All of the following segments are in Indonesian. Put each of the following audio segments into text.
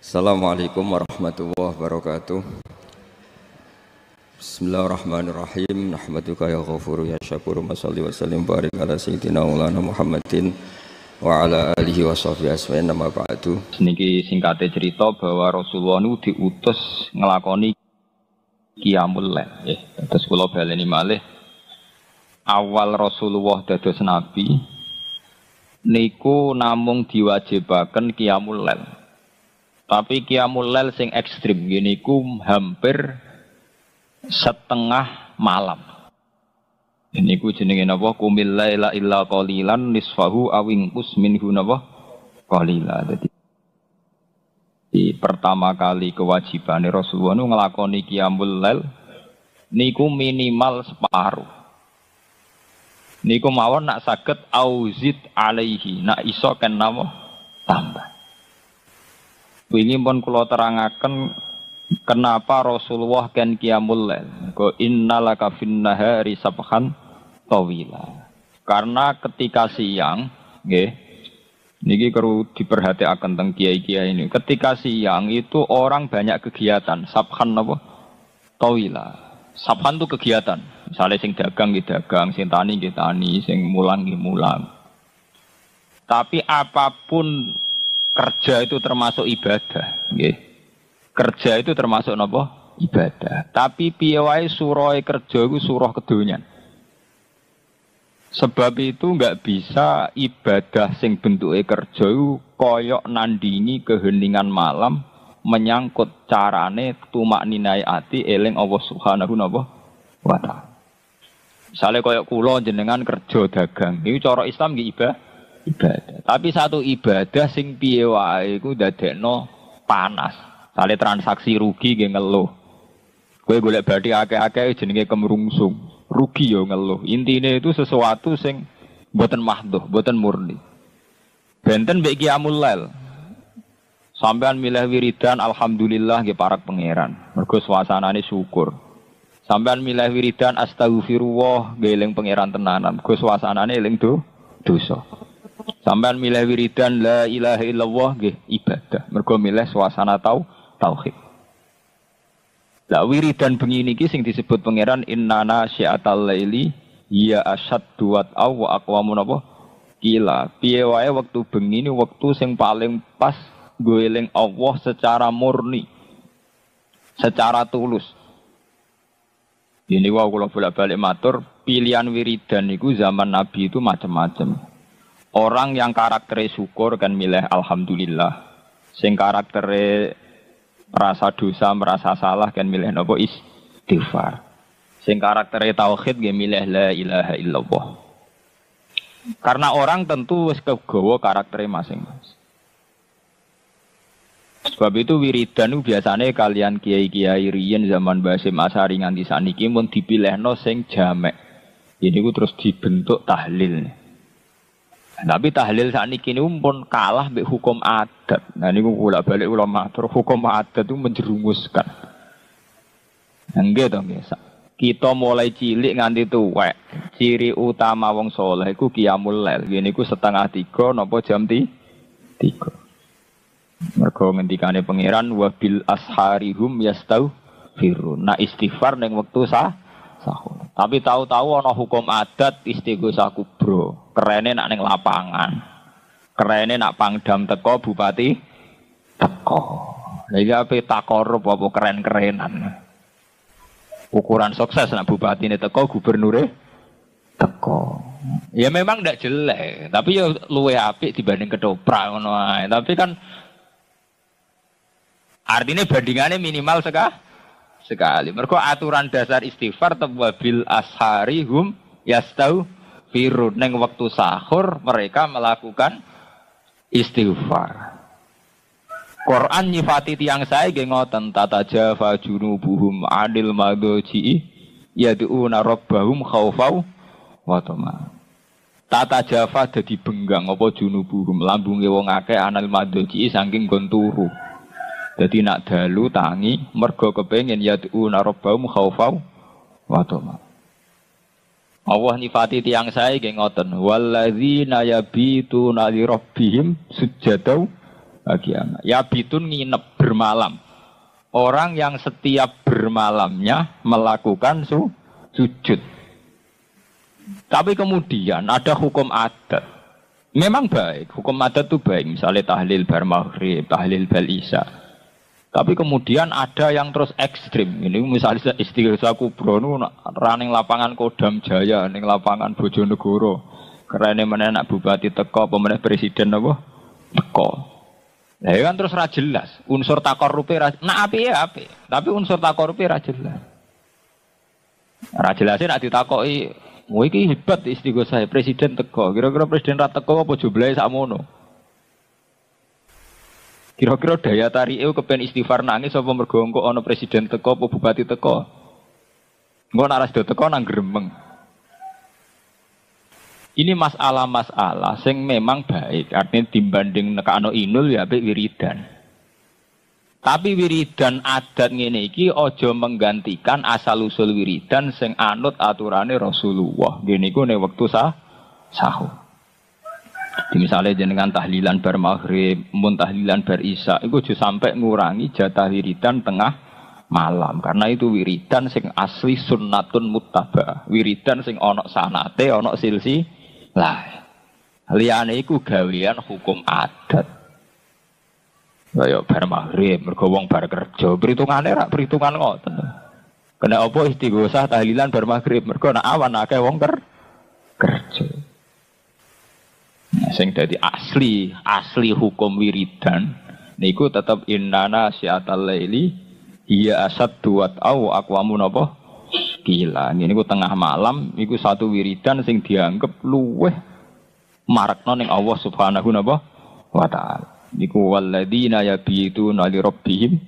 Assalamualaikum warahmatullahi wabarakatuh. Bismillahirrahmanirrahim. Nahmaduka ya ghafuru ya syakuru. Mashalli wa sallim barik ala sayyidina maulana Muhammadin wa ala alihi wa sahbihi asma'in nama ba'du. Niki singkatnya cerita bahwa Rasulullah itu diutus ngelakoni qiyamul lail. Terus kula baleni malih. Awal Rasulullah dados nabi niku namung diwajibaken qiyamul lail. Tapi qiyamul lail sing ekstrim gini ku hampir setengah malam. Ini ku jenenge napa? Qumil laila illa qalilan nisfahu aw inqus minhu napa? Qalila. Dadi di pertama kali kewajibane Rasulullah nu nglakoni qiyamul lail niku minimal separuh. Niku mawon nak saged auzid alaihi, nak iso kan napa? Tambah. Wingi pun kula terangaken kenapa Rasulullah kan qiyamul lail. Ko innalaka finnahari sabhan tawila. Karena ketika siang, nggih. Niki perlu diperhatikan tentang kiai-kiai ini. Ketika siang itu orang banyak kegiatan. Sabhan apa? Tawila. Sabhan itu kegiatan. Misalnya sing dagang nggih dagang, sing tani nggih tani, sing mulang nggih mulang. Tapi apapun kerja itu termasuk ibadah, nggih. Kerja itu termasuk napa? Ibadah. Tapi piye wae surah kerja iku surah kedonyan. Sebab itu enggak bisa ibadah sing bentuke kerja iku koyok nandingi keheningan malam menyangkut carane tumakninai ati eling Allah Subhanahu wa taala. Misale koyok kula jenengan kerja dagang, iku cara Islam nggih ibadah. Tapi satu ibadah sing piye wae iku dadekno panas. Sale transaksi rugi nggih ngeluh. Kowe golek bathi akeh-akeh jenenge kemrungsung. Rugi yo ngeluh. Intine itu sesuatu sing mboten mahdhuh, mboten murni. Benten mbek qiyamul lail. Sampean milih wiridan alhamdulillah nggih parak pangeran. Mergo suasanane syukur. Sampean milih wiridan astagfirullah nggih eling pangeran tenanan. Mergo suasanane eling dosa. Sampean milih wiridan la ilaha illallah nggih ibadah. Mergo milih suasana tauhid. Lah wiridan bengi niki sing disebut pangeran innana syi'atal laili ya asyaddu wat'aw wa aqwamun apa? Kila. Piye wae wektu bengi ni wektu sing paling pas nggo eling Allah secara murni. Secara tulus. Ini wae kula bolak-balik matur, pilihan wiridan niku zaman Nabi itu macam-macam. Orang yang karakternya syukur kan milih alhamdulillah. Sing karakternya merasa dosa, merasa salah kan milih napa istighfar. Sing karakternya tauhid kan milih la ilaha illallah. Karena orang tentu wis kegawa karakternya masing-masing. Sebab itu wiridan itu biasanya kalian kiai-kiai riyen zaman Basim Asari nganti saniki mun dipilihno sing jamek. Ini ku terus dibentuk tahlil. Tapi tahlil sakniki niku pun kalah mbek hukum adat. Nah niku bolak-balik ulama matur hukum adat itu menjerumuskan. Nggih to nggih. Kita mulai cilik nganti tuwek. Ciri utama wong saleh iku qiyamul lail. Ngene iku 2:30 napa jam 3. Mergo ngendikane pangeran wa bil asharihum yastaghfirun. Nah istighfar ning wektu sahur. Tapi tahu-tahu ana hukum adat istighosah kubro. Kerene nak ning lapangan. Kerene nak pangdam teko bupati teko. Lha iki ape takorup apa keren-kerenan. Ukuran sukses nak bupati ini teko, gubernure teko. Ya memang ndak jelek, tapi ya luwe apik dibanding ketoprak ngono ae. Tapi kan artinya bandingannya minimal sekali. Mergo aturan dasar istighfar tawabil asharihum yastaghfirun. Neng waktu sahur mereka melakukan istighfar. Quran nyifati tiyang sae nggih ngoten tatajafa junubuhum adil madji yad'una rabbahum khaufau wa tama. Tatajafa dadi benggang apa junubuhum lambunge wong akeh anil madji saking gon turu. Jadi nak dalu tangi mergo kepengin yad'una rabbahum khaufau wa tama. Allah nifati tiyang sae nggih ngoten walladzina yabituna li rabbihim sujadaw Bagian. Ya bitun nginep bermalam. Orang yang setiap bermalamnya melakukan sujud. Tapi kemudian ada hukum adat. Memang baik, hukum adat itu baik. Misalnya tahlil bar maghrib, tahlil bal isya. Tapi kemudian ada yang terus ekstrim. Ini misalnya istighosa kubro running lapangan Kodam Jaya, ning lapangan Bojonegoro. Karena menenak bupati teko, pemenang presiden apa? Teko. Lah kan terus ra jelas. Unsur takorupe ra api ya api, tapi unsur takorupe ra jelas. Ra jelase nek ditakoki, "Wah iki hebat istighosa presiden teko." Kira-kira presiden ra teko apa jumlahe sakmono? Kira-kira daya tarike kepen istighfar nangis apa mergo engko ana presiden teko apa bupati teko? Engko nek ra teko nang gremeng. Ini masalah-masalah sing memang baik, artinya dibanding nekano inul ya apik wiridan. Tapi wiridan adat ngene iki aja menggantikan asal-usul wiridan sing anut aturane Rasulullah. Ngene iku nek wektu sahur. Misalnya jenengan tahlilan bar maghrib, mun tahlilan bar isya, iku aja sampai ngurangi jatah wiridan tengah malam, karena itu wiridan sing asli sunnatun muttaba. Wiridan sing ana sanate, ana silsilah. Liyane iku gawean hukum adat. Kaya bar maghrib, mergo wong bar kerja, perhitungane rak perhitungan ngoten. Kena apa istighosah tahlilan bar maghrib, mergo nek awan akeh wong kerja. Sing dadi asli hukum wiridan niku tetep innana syiatal laili hiya asaddu au aqwamun apa gila. Niku tengah malam iku satu wiridan sing dianggep luweh marakna ning Allah Subhanahu wa taala. Niku walladzina yabituna li rabbihim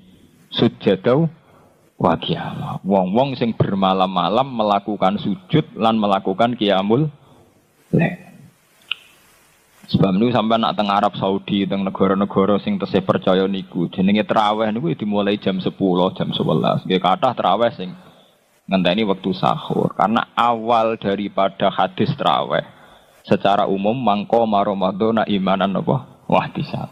sujjadau wa qiyamah. Wong-wong sing bermalam-malam melakukan sujud lan melakukan qiyamul lail. Sebab niku sampai nak teng Arab Saudi, teng negara-negara sing tesih percaya niku, jenenge traweh niku dimulai jam 10, jam 11. Nggih kathah traweh sing ngenteni wektu sahur. Karena awal daripada hadis traweh secara umum mangko Ramadan imanan apa? Wahtisab.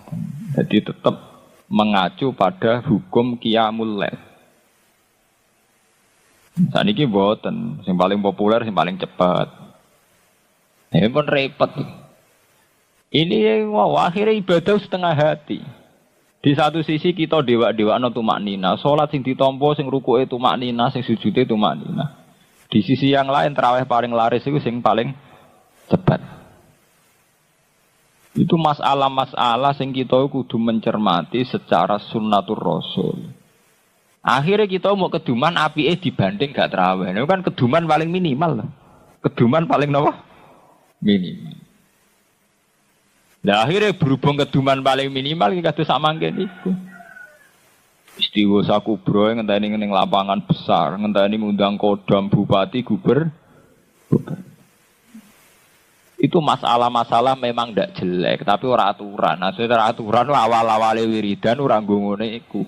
Jadi tetap mengacu pada hukum qiyamul lail. Saniki mboten, sing paling populer, sing paling cepat. Ini pun repot. Ini wow, akhirnya ibadah setengah hati. Di satu sisi kita dewa-dewa no tumak nina, sholat sing ditompo, sing rukuke tumak nina, sing sujudnya tumak nina. Di sisi yang lain terawih paling laris itu sing paling cepat. Itu masalah-masalah sing kita kudu mencermati secara sunnatur rasul. Akhirnya kita mau keduman api dibanding gak terawih. Itu kan keduman paling minimal. Keduman paling apa? Minimal. Nah akhirnya berhubung keduman paling minimal kita tuh sama ngene iku. Istighosa kubro ngenteni ning lapangan besar, ngenteni ngundang kodam bupati gubernur. Itu masalah-masalah memang ndak jelek, tapi ora aturan. Nah, aturan awal-awale wiridan ora ngene iku.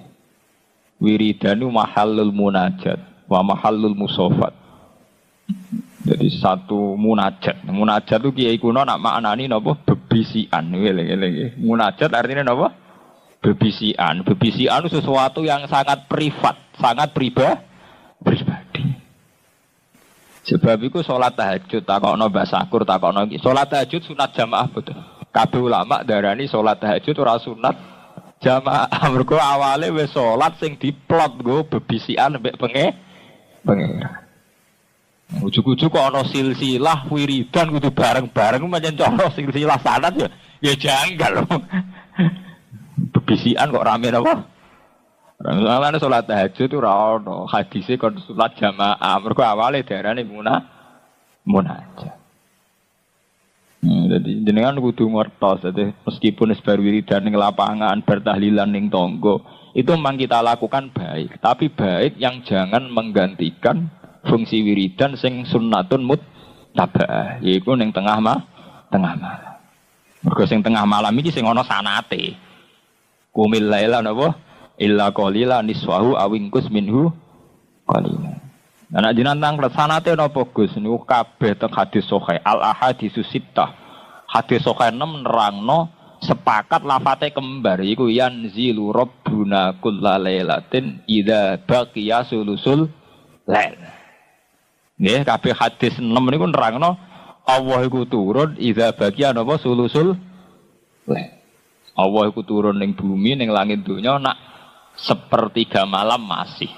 Wiridan itu mahallul munajat wa mahallul musofat. Jadi satu munajat. Munajat itu kiai kuno nak maknani napa bebisian. Munajat artinya napa? Bebisian. Bebisian itu sesuatu yang sangat privat, sangat pribadi. Sebab itu sholat tahajud takokno Mbah Sakur takokno iki. Sholat tahajud sunat jamaah betul. Kabeh ulama darani sholat tahajud ora sunat jamaah. Mergo awale wis sholat sing diplot nggo bebisian mbek pengeran. Ujug-ujug kok ana silsilah wiridan kudu bareng-bareng pancen cara silsilah sanad ya janggal. Bebisian kok rame napa? Ramane salat tahajud ora ono hadise kon salat jamaah mergo awale darane munajat. Jadi jenengan kudu ngertos dadi meskipun bar wiridan ning lapangan bertahlilan ning tangga itu memang kita lakukan baik, tapi baik yang jangan menggantikan fungsi wiridan sing sunnatun muttaba, yaiku ning tengah malam. Mergo sing tengah malam iki sing ana sanate. Qumil laila napa? Illa qalila niswahu awingkus minhu qalila. Ana jenengan tang sanate napa Gus? Niku kabeh teng hadis sahih al ahadisus sittah. Hadis sahih 6 nerangno sepakat lafate kembar iku yanzilu rabbuna kullalailatin idza baqiya sulusul lail. Nggih kabeh hadis 6 niku nerangno Allah iku turun idza baqiya napa sulusul lail. Allah iku turun ning bumi ning langit donya nak sepertiga malam masih.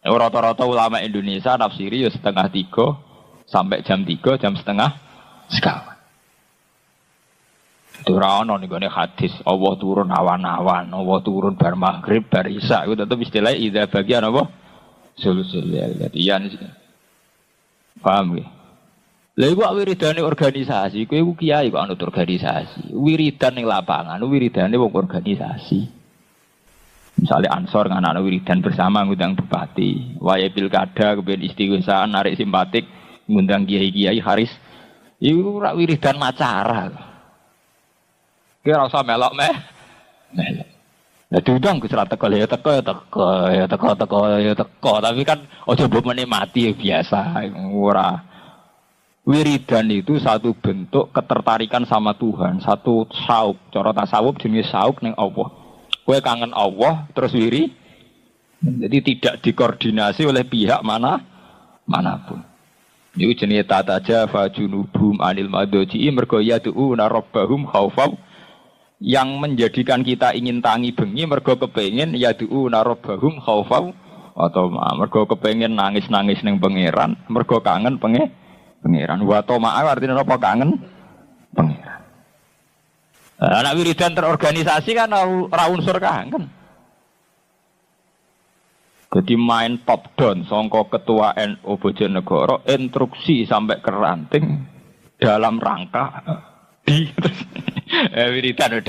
Rata-rata ulama Indonesia nafsiri ya 2:30 sampai jam 3 jam setengah sekawan. Itu rano nih gue hadis Allah turun awan-awan, Allah turun bar maghrib, bar isya. Itu tetap istilah ida bagian apa? Sulusul latihan sih. Paham gak? Lalu gua wiridan organisasi, gue kiai kok anut organisasi. Wiridan yang lapangan, wiridan yang organisasi. Misalnya Ansor anak wiridan bersama ngundang bupati, waya pilkada kemudian istighosah narik simpatik ngundang kiai-kiai haris. Itu rak wiridan macara. Kira usah melok meh. Lah diundang Gus ra teko ya teko. Tapi kan aja mbok menikmati ya biasa ora. Wiridan itu satu bentuk ketertarikan sama Tuhan, satu sauk. Cara tasawuf jenis sauk ning Allah. Kowe kangen Allah terus wiri. Jadi tidak dikoordinasi oleh pihak manapun. Iku jenenge tataja fajunubum anil madoji mergo yad'una rabbahum khaufan yang menjadikan kita ingin tangi bengi mergo kepengin yad'una rabbahum khaufan atau mergo kepengin nangis-nangis ning pangeran mergo kangen pangeran wa tama artinya apa kangen pangeran. Anak wiridan terorganisasi kan ora unsur kangen. Jadi main top down songko ketua NU Bojonegoro instruksi sampai ke ranting dalam rangka wiridan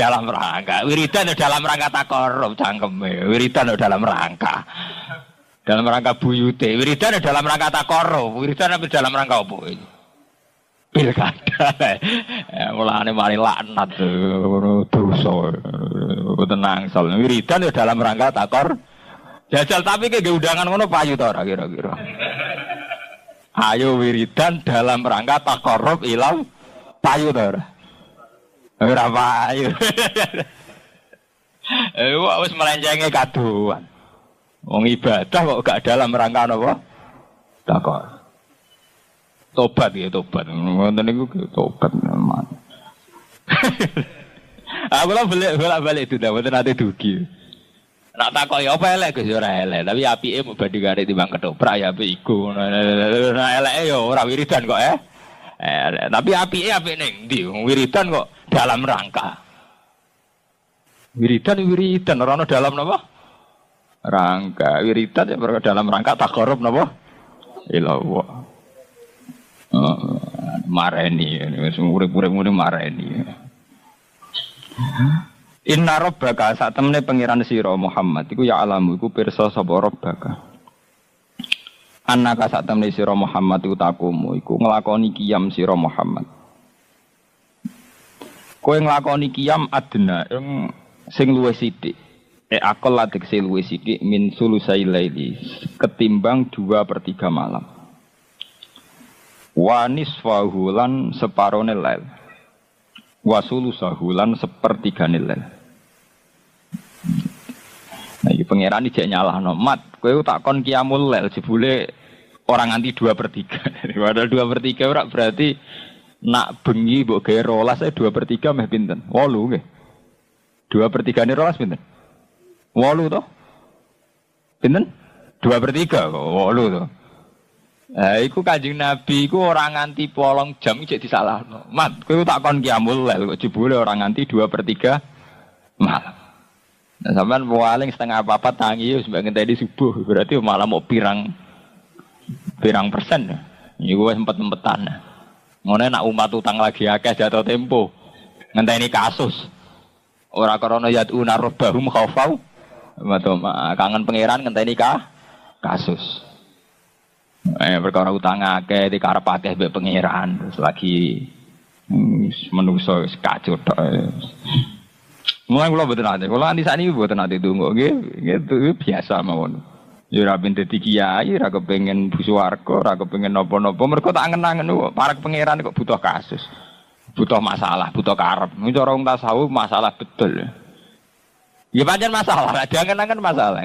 dalam rangka takorup cangkeme wiridan dalam rangka buyute wiridan dalam rangka takorup wiridan dalam rangka apa itu pilkada mulane mari laknat dosa tenang soal wiridan dalam rangka takor jajal tapi ke undangan ngono payu ta ora kira-kira ayo wiridan dalam rangka takorup ilang payu ta ora ora payu. Wis melencenge kaduan. Wong ibadah kok gak dalam rangka napa? Takor. Tobat ya tobat. Ngoten niku tobat memang. Aku lah balik itu dah, mboten ate dugi. Nak takok ya apa elek Gus ora elek, tapi apike mau bandingane timbang ketoprak ya apik iku. Nah eleke ya ora wiridan kok tapi apike apik ning ndi? Wiridan kok dalam rangka. Wiridan ora dalam napa? Rangka. Wiridan ya dalam rangka takarrub napa? Ilallah. Mareni wis urip-urip ngene mareni. Inna rabbaka sak temene pangeran sira Muhammad iku ya alamu iku pirsa sapa rabbaka. Annaka sak temene sira Muhammad iku takumu iku nglakoni qiyam sira Muhammad. Kowe nglakoni qiyam adna sing luwih sithik. Akal ladik sing luwih sithik min sulusai laili ketimbang 2/3 malam. Wa nisfahu lan separone lail. Wa sulusahu lan 1/3 lail. Nah iki pangeran iki nyalahno mat kowe tak kon qiyamul lail jebule orang nganti 2/3. Padahal 2/3 ora berarti nak bengi mbok gawe 12 2/3 meh pinten? 8 nggih. 2/3 ne 12 pinten? 8 to? Pinten? 2/3 kok 8 to. Iku Kanjeng Nabi iku ora nganti 8 jam iki disalahno. Mat, kowe tak kon qiyamul lail kok jebule ora nganti 2/3 malam. Nah, sampean paling setengah apa tangi wis mbek ngenteni subuh, berarti malam mau pirang persen. Iku wis empet-empetan. Ngono nak umat utang lagi akeh jatuh tempo. Ngenteni kasus. Ora krana yad'una rabbahum khaufau. Kangen pangeran ngenteni kasus. Perkara utang akeh dikarep akeh mbek pangeran terus lagi menungso kacau tok. Mulai kula mboten ate. Kula anti sakniki mboten ate donga nggih. Nggih biasa mawon. Ya ora ben dadi kiai, ora kepengin bu swarga, ora kepengin napa-napa. Mergo tak angen-angen para pangeran kok butuh kasus. butuh masalah, butuh karep. Ini cara wong tasawuf masalah betul. Ya pancen masalah, diangen-angen masalah.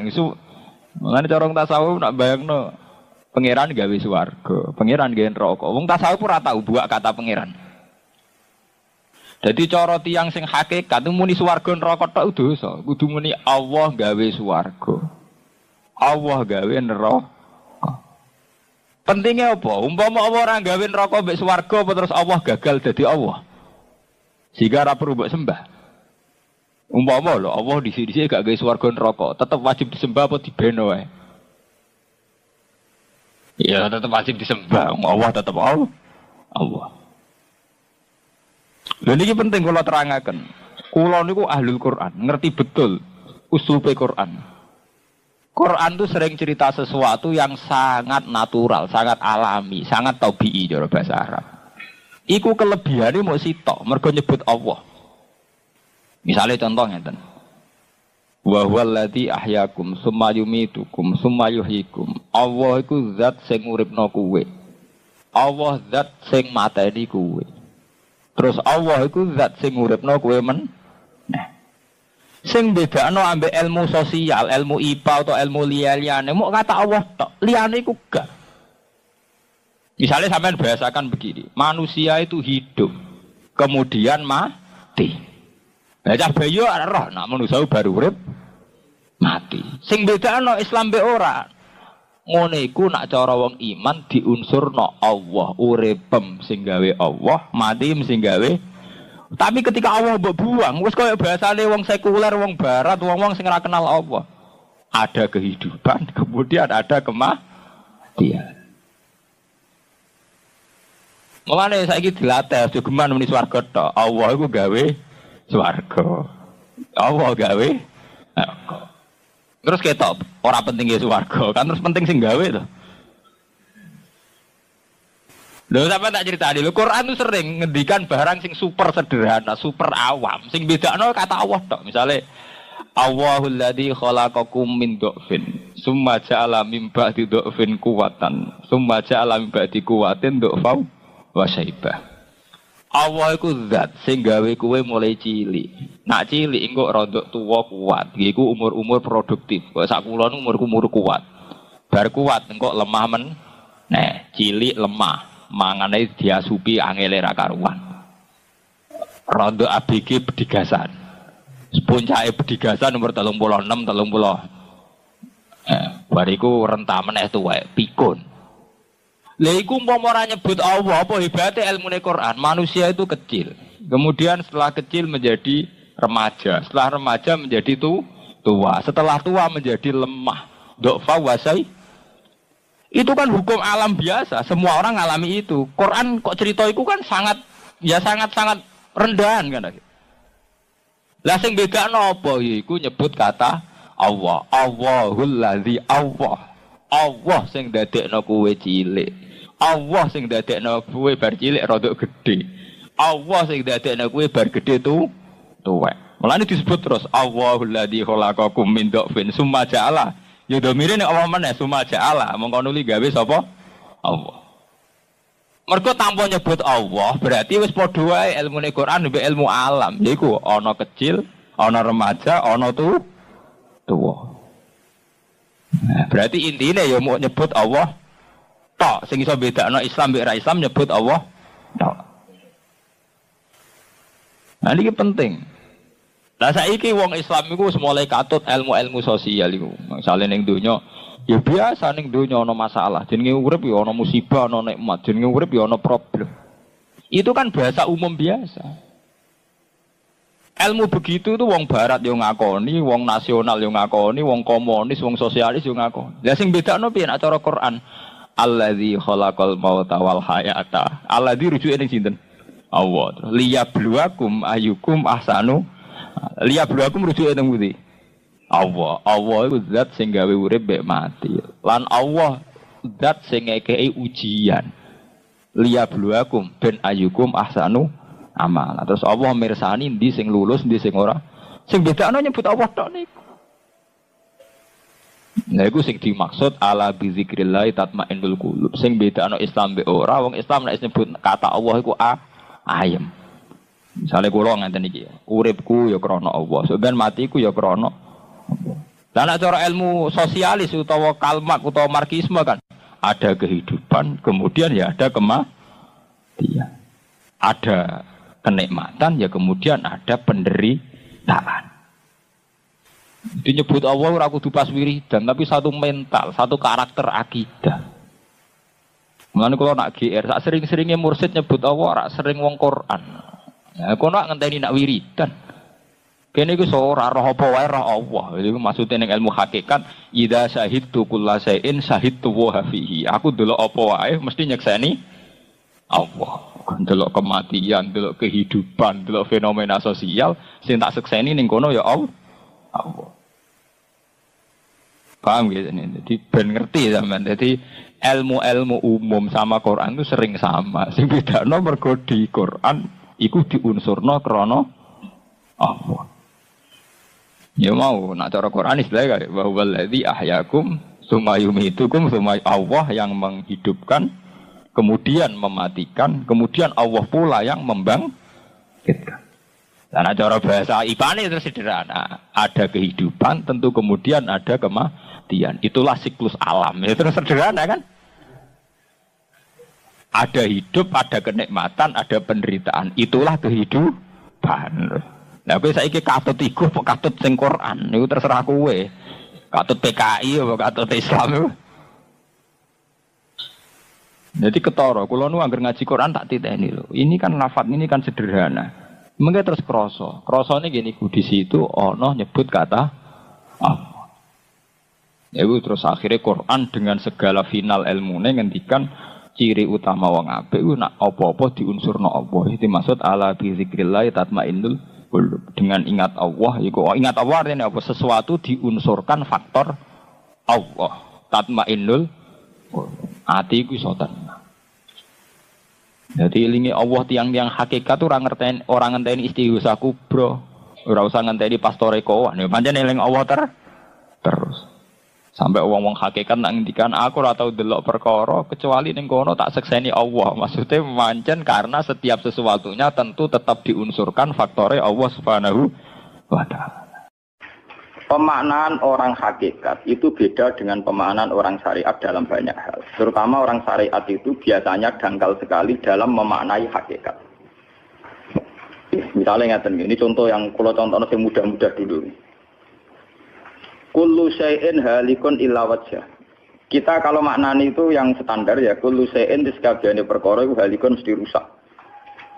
Mulane cara wong tasawuf nak bayangno pangeran gawe swarga, pangeran gawe neraka. Wong tasawuf ora tau buak kata pangeran. Jadi cara tiyang sing hakikat muni swarga neraka tok dosa. Kudu muni Allah gawe swarga. Allah gawe neraka. Pentingnya apa? Umpama Allah ora gawe neraka mbek swarga apa terus Allah gagal dadi Allah. Sehingga ora perlu mbok sembah. Umpama lho Allah disi-disi gak gawe swarga neraka, tetep wajib disembah apa dibeno wae? Ya tetep wajib disembah. Allah tetep Allah. Lha niki penting kula terangaken. Kula niku ahlul Quran, ngerti betul uslupe Quran. Quran itu sering cerita sesuatu yang sangat natural, sangat alami, sangat tabi'i cara bahasa Arab. Iku kelebihane mok sitok, mergo nyebut Allah. Misalnya contoh ngeten. Wa huwallazi ahyakum summa yumitukum summa yuhyikum. Allah iku zat sing uripno kowe. Allah zat sing mateni kowe. Terus Allah iku zat sing uripno kowe men. Nah. Sing bedakno ambek ilmu sosial, ilmu IPA atau ilmu liyane, mok kata Allah tok. Liyane iku gak. Misalnya sampean bahasakan begini, manusia itu hidup, kemudian mati. Bacah bayi roh, nak manusia baru urip mati. Sing bedakno Islam be ora. Ngene iku nak cara wong iman diunsurno Allah, uripem sing gawe Allah, mati sing gawe. Tapi ketika Allah mbok buang, wis koyo bahasane wong sekuler, wong barat, wong-wong sing ora kenal Allah. Ada kehidupan, kemudian ada kematian. Mulane saiki dilatih jogeman muni swarga tok. Allah iku gawe swarga. Allah gawe neraka. Terus ketok ora penting ya swarga, kan terus penting sing gawe to. Lho sampeyan tak critani lho Quran itu sering ngendikan barang sing super sederhana, super awam, sing bedakno kata Allah tok. Misale Allahul ladzi khalaqakum min dhafin, summa ja'ala min ba'di dhafin quwwatan, summa ja'ala min ba'di quwwatin dhafau wa syaibah. Allah iku zat sing gawe kowe mulai cilik. Nak cilik engko rodok tuwa kuat. Iku umur-umur produktif. Kok sak kula umur kuat. Bar kuat engko lemah men. Nah, cilik lemah. Mangane diasupi angele ra karuan. Rondo ABG bedigasan. Puncake bedigasan nomor 36 30. Bariku rentah meneh tuwek pikun. Lha iku umpama ora nyebut Allah apa hebate ilmune Quran. Manusia itu kecil. Kemudian setelah kecil menjadi remaja, setelah remaja menjadi tua, setelah tua menjadi lemah. Dofa wasai. Itu kan hukum alam biasa, semua orang ngalami itu. Quran kok cerita itu kan sangat rendahan kan. Lah sing bedakno apa yaiku nyebut kata Allah. Allahul ladzi Allah. Allah sing dadekno kowe cilik. Allah sing dadekno kowe bar cilik rada gedhe. Allah sing dadekno kowe bar gedhe tuwek. Mulane disebut terus Allahul ladzi khalaqakum min dhafin summa ja'ala. Ya domire nek Allah meneh summa ja'ala, mongko nuli gawe sapa? Allah. Mergo tanpa nyebut Allah, berarti wis padha wae ilmune Quran mbek ilmu alam. Yaiku ana kecil, ana remaja, ana tuwa. Nah, berarti intine ya mau nyebut Allah tok. Sing iso bedakno Islam mbek ra Islam nyebut Allah tok. Nah iki penting. Lah saiki wong Islam iku wis mulai katut ilmu-ilmu sosial iku. Misale ning donya ya biasa ning donya ana masalah. Jenenge urip ya ana musibah, ana nikmat. Jenenge urip ya ana problem. Itu kan bahasa umum biasa. Ilmu begitu itu wong barat yo ngakoni, wong nasional yo ngakoni, wong komunis, wong sosialis yo ngakoni. Lah sing bedakno piye nek cara Quran? Allazi khalaqal mauta wal hayata. Allazi rujuke ning sinten? Allah. Liyabluwakum ayyukum ahsanu. Liyabluwakum rujuke ning pundi? Allah. Allah iku zat sing gawe urip mek mati. Lan Allah zat sing ngekeki ujian. Liyabluwakum ben ayyukum ahsanu amal. Terus Allah mirsani ndi sing lulus, ndi sing ora. Sing bedakno nyebut Allah tok niku. Nah iku sing dimaksud ala bi zikrillah tatmainnul qulub. Sing bedakno Islam be ora, wong Islam nek nyebut kata Allah iku ayem. Misale kula ngenten iki, uripku ya krana Allah, sampeyan matiku ya krana Allah. Lah nek cara ilmu sosialis utawa Kalmak utawa Marxisme kan ada kehidupan, kemudian ya ada kematian. Ada kenikmatan ya kemudian ada penderitaan. Itu nyebut Allah ora kudu pas wiridan, tapi satu mental, satu karakter akidah. Mulane kula nak GR, sak sering-seringe mursid nyebut Allah ora sering wong Quran. Ya kono ngenteni nak wiridan. Kene iku ora roh apa wae roh Allah. Iku maksude ning ilmu hakikat, idza syahidtu kullasain syahidtu wa fihi. Aku delok apa wae mesti nyekseni Allah. Delok kematian, delok kehidupan, delok fenomena sosial sing tak sekseni ning kono ya Allah. Paham gitu nih. Jadi ben ngerti sampean. Jadi ilmu-ilmu umum sama Quran itu sering sama. Sing bedakno mergo di Quran iku diunsurno krana Allah. Ya mau nak cara Quran istilahnya kayak bahwa alladzi ahyakum tsumma yumitukum tsumma Allah yang menghidupkan kemudian mematikan kemudian Allah pula yang membangkitkan. Karena cara bahasa IPA itu sederhana. Ada kehidupan, tentu kemudian ada kematian. Itulah siklus alam. Itu sederhana kan? Ada hidup, ada kenikmatan, ada penderitaan. Itulah kehidupan. Nah, kowe saiki katut iku apa katut sing Quran? Niku terserah kowe. Katut PKI apa katut Islam itu. Jadi ketara, kula nu anggar ngaji Quran tak titeni lho. Ini kan lafadz ini kan sederhana. Mengke terus kroso. Krosone gini di situ ana nyebut kata Allah. Ya terus akhirnya Quran dengan segala final ilmune ngendikan ciri utama wong apik ku nak apa-apa diunsurna Allah. Itu maksud ala bi zikrillah tatmainnul qulub. Dengan ingat Allah iku ingat Allah artinya apa? Sesuatu diunsurkan faktor Allah. Tatmainnul qulub. Ati iku iso tenang. Jadi ilingi Allah tiang-tiang hakikat orang ngenteni istighosah kubro, ora usah ngenteni pastore kowan. Ya pancen eling Allah terus. Sampai wong-wong hakikat nak ngendikan aku ora tau delok perkara kecuali ning kono tak sekseni Allah. Maksudnya pancen karena setiap sesuatunya tentu tetap diunsurkan faktore Allah Subhanahu wa taala. Pemaknaan orang hakikat itu beda dengan pemaknaan orang syariat dalam banyak hal. Terutama orang syariat itu biasanya dangkal sekali dalam memaknai hakikat. Misalnya ngeten ini contoh yang kalau contohnya yang mudah-mudah dulu. Kullu syai'in halikun illa wajhah. Kita kalau maknani itu yang standar ya kullu syai'in di sekabiane perkara itu halikun mesti rusak.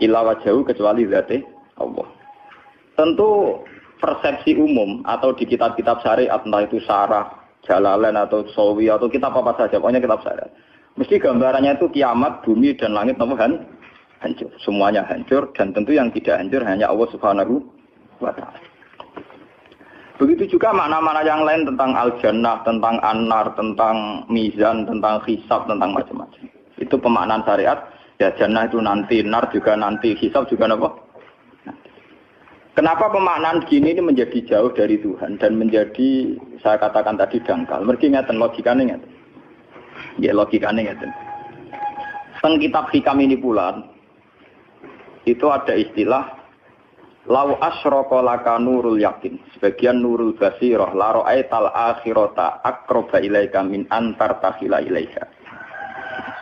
Illa wajhahu kecuali zate Allah. Tentu persepsi umum atau di kitab-kitab syariat entah itu Syarah, Jalalain atau Sawi atau kitab apa saja, pokoknya kitab syariat. Mesti gambarannya itu kiamat, bumi dan langit hancur. Semuanya hancur dan tentu yang tidak hancur hanya Allah Subhanahu wa taala. Begitu juga makna-makna yang lain tentang al-jannah, tentang an-nar, tentang mizan, tentang hisab, tentang macam-macam. Itu pemaknaan syariat. Ya jannah itu nanti, nar juga nanti, hisab juga apa? Kenapa pemaknaan gini ini menjadi jauh dari Tuhan dan menjadi saya katakan tadi dangkal. Mergi ngeten logikane ngeten. Ya logikane ngeten. Teng kitab hikam ini pula itu ada istilah lau asyraka laka nurul yakin. Sebagian nurul basirah la ra'aital akhirata aqraba ilaika min antar takhila ilaika.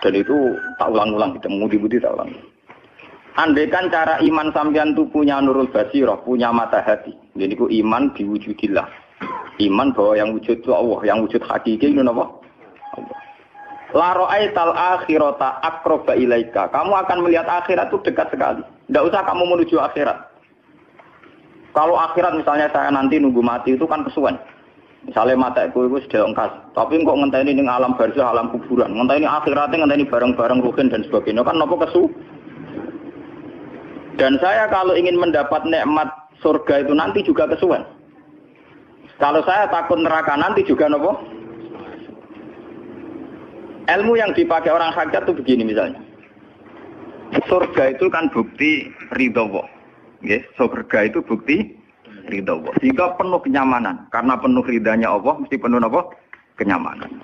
Dan itu tak ulang-ulang kita mudi-mudi tak ulang. Andaikan cara iman sampean itu punya nurul basirah, punya mata hati. Jadi ku iman diwujudillah. Iman bahwa yang wujud itu Allah, yang wujud hakiki itu apa? Allah. La ra'aital akhirata aqraba ilaika. Kamu akan melihat akhirat itu dekat sekali. Tidak usah kamu menuju akhirat. Kalau akhirat misalnya saya nanti nunggu mati itu kan kesuwen. Misalnya mataku itu sudah engkas. Tapi kok ngenteni ning alam barzah, alam kuburan. Ngenteni akhiratnya, ngenteni barang-barang ruhin dan sebagainya. Kan apa kesu? Dan saya kalau ingin mendapat nikmat surga itu nanti juga kesuwen. Kalau saya takut neraka nanti juga nopo. Ilmu yang dipakai orang hakikat itu begini misalnya. Surga itu kan bukti ridha Allah. Nggih, surga itu bukti ridha Allah. Sehingga penuh kenyamanan. Karena penuh ridhanya Allah mesti penuh apa? Kenyamanan.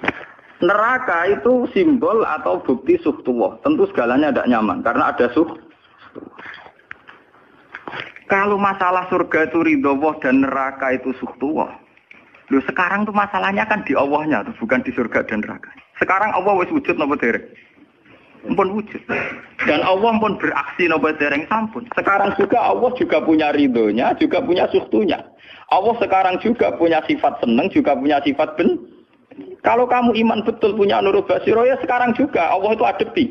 Neraka itu simbol atau bukti suhtullah. Tentu segalanya tidak nyaman karena ada suhtullah. Kalau masalah surga itu ridho Allah dan neraka itu sukhtuwah. Loh sekarang tuh masalahnya kan di Allahnya tuh, bukan di surga dan neraka. Sekarang Allah wis wujud napa dereng? Ampun wujud. Dan Allah pun beraksi napa dereng sampun. Sekarang juga Allah juga punya ridhonya, juga punya sukhtunya. Allah sekarang juga punya sifat seneng, juga punya sifat Kalau kamu iman betul punya nurul basiro ya sekarang juga Allah itu adepi.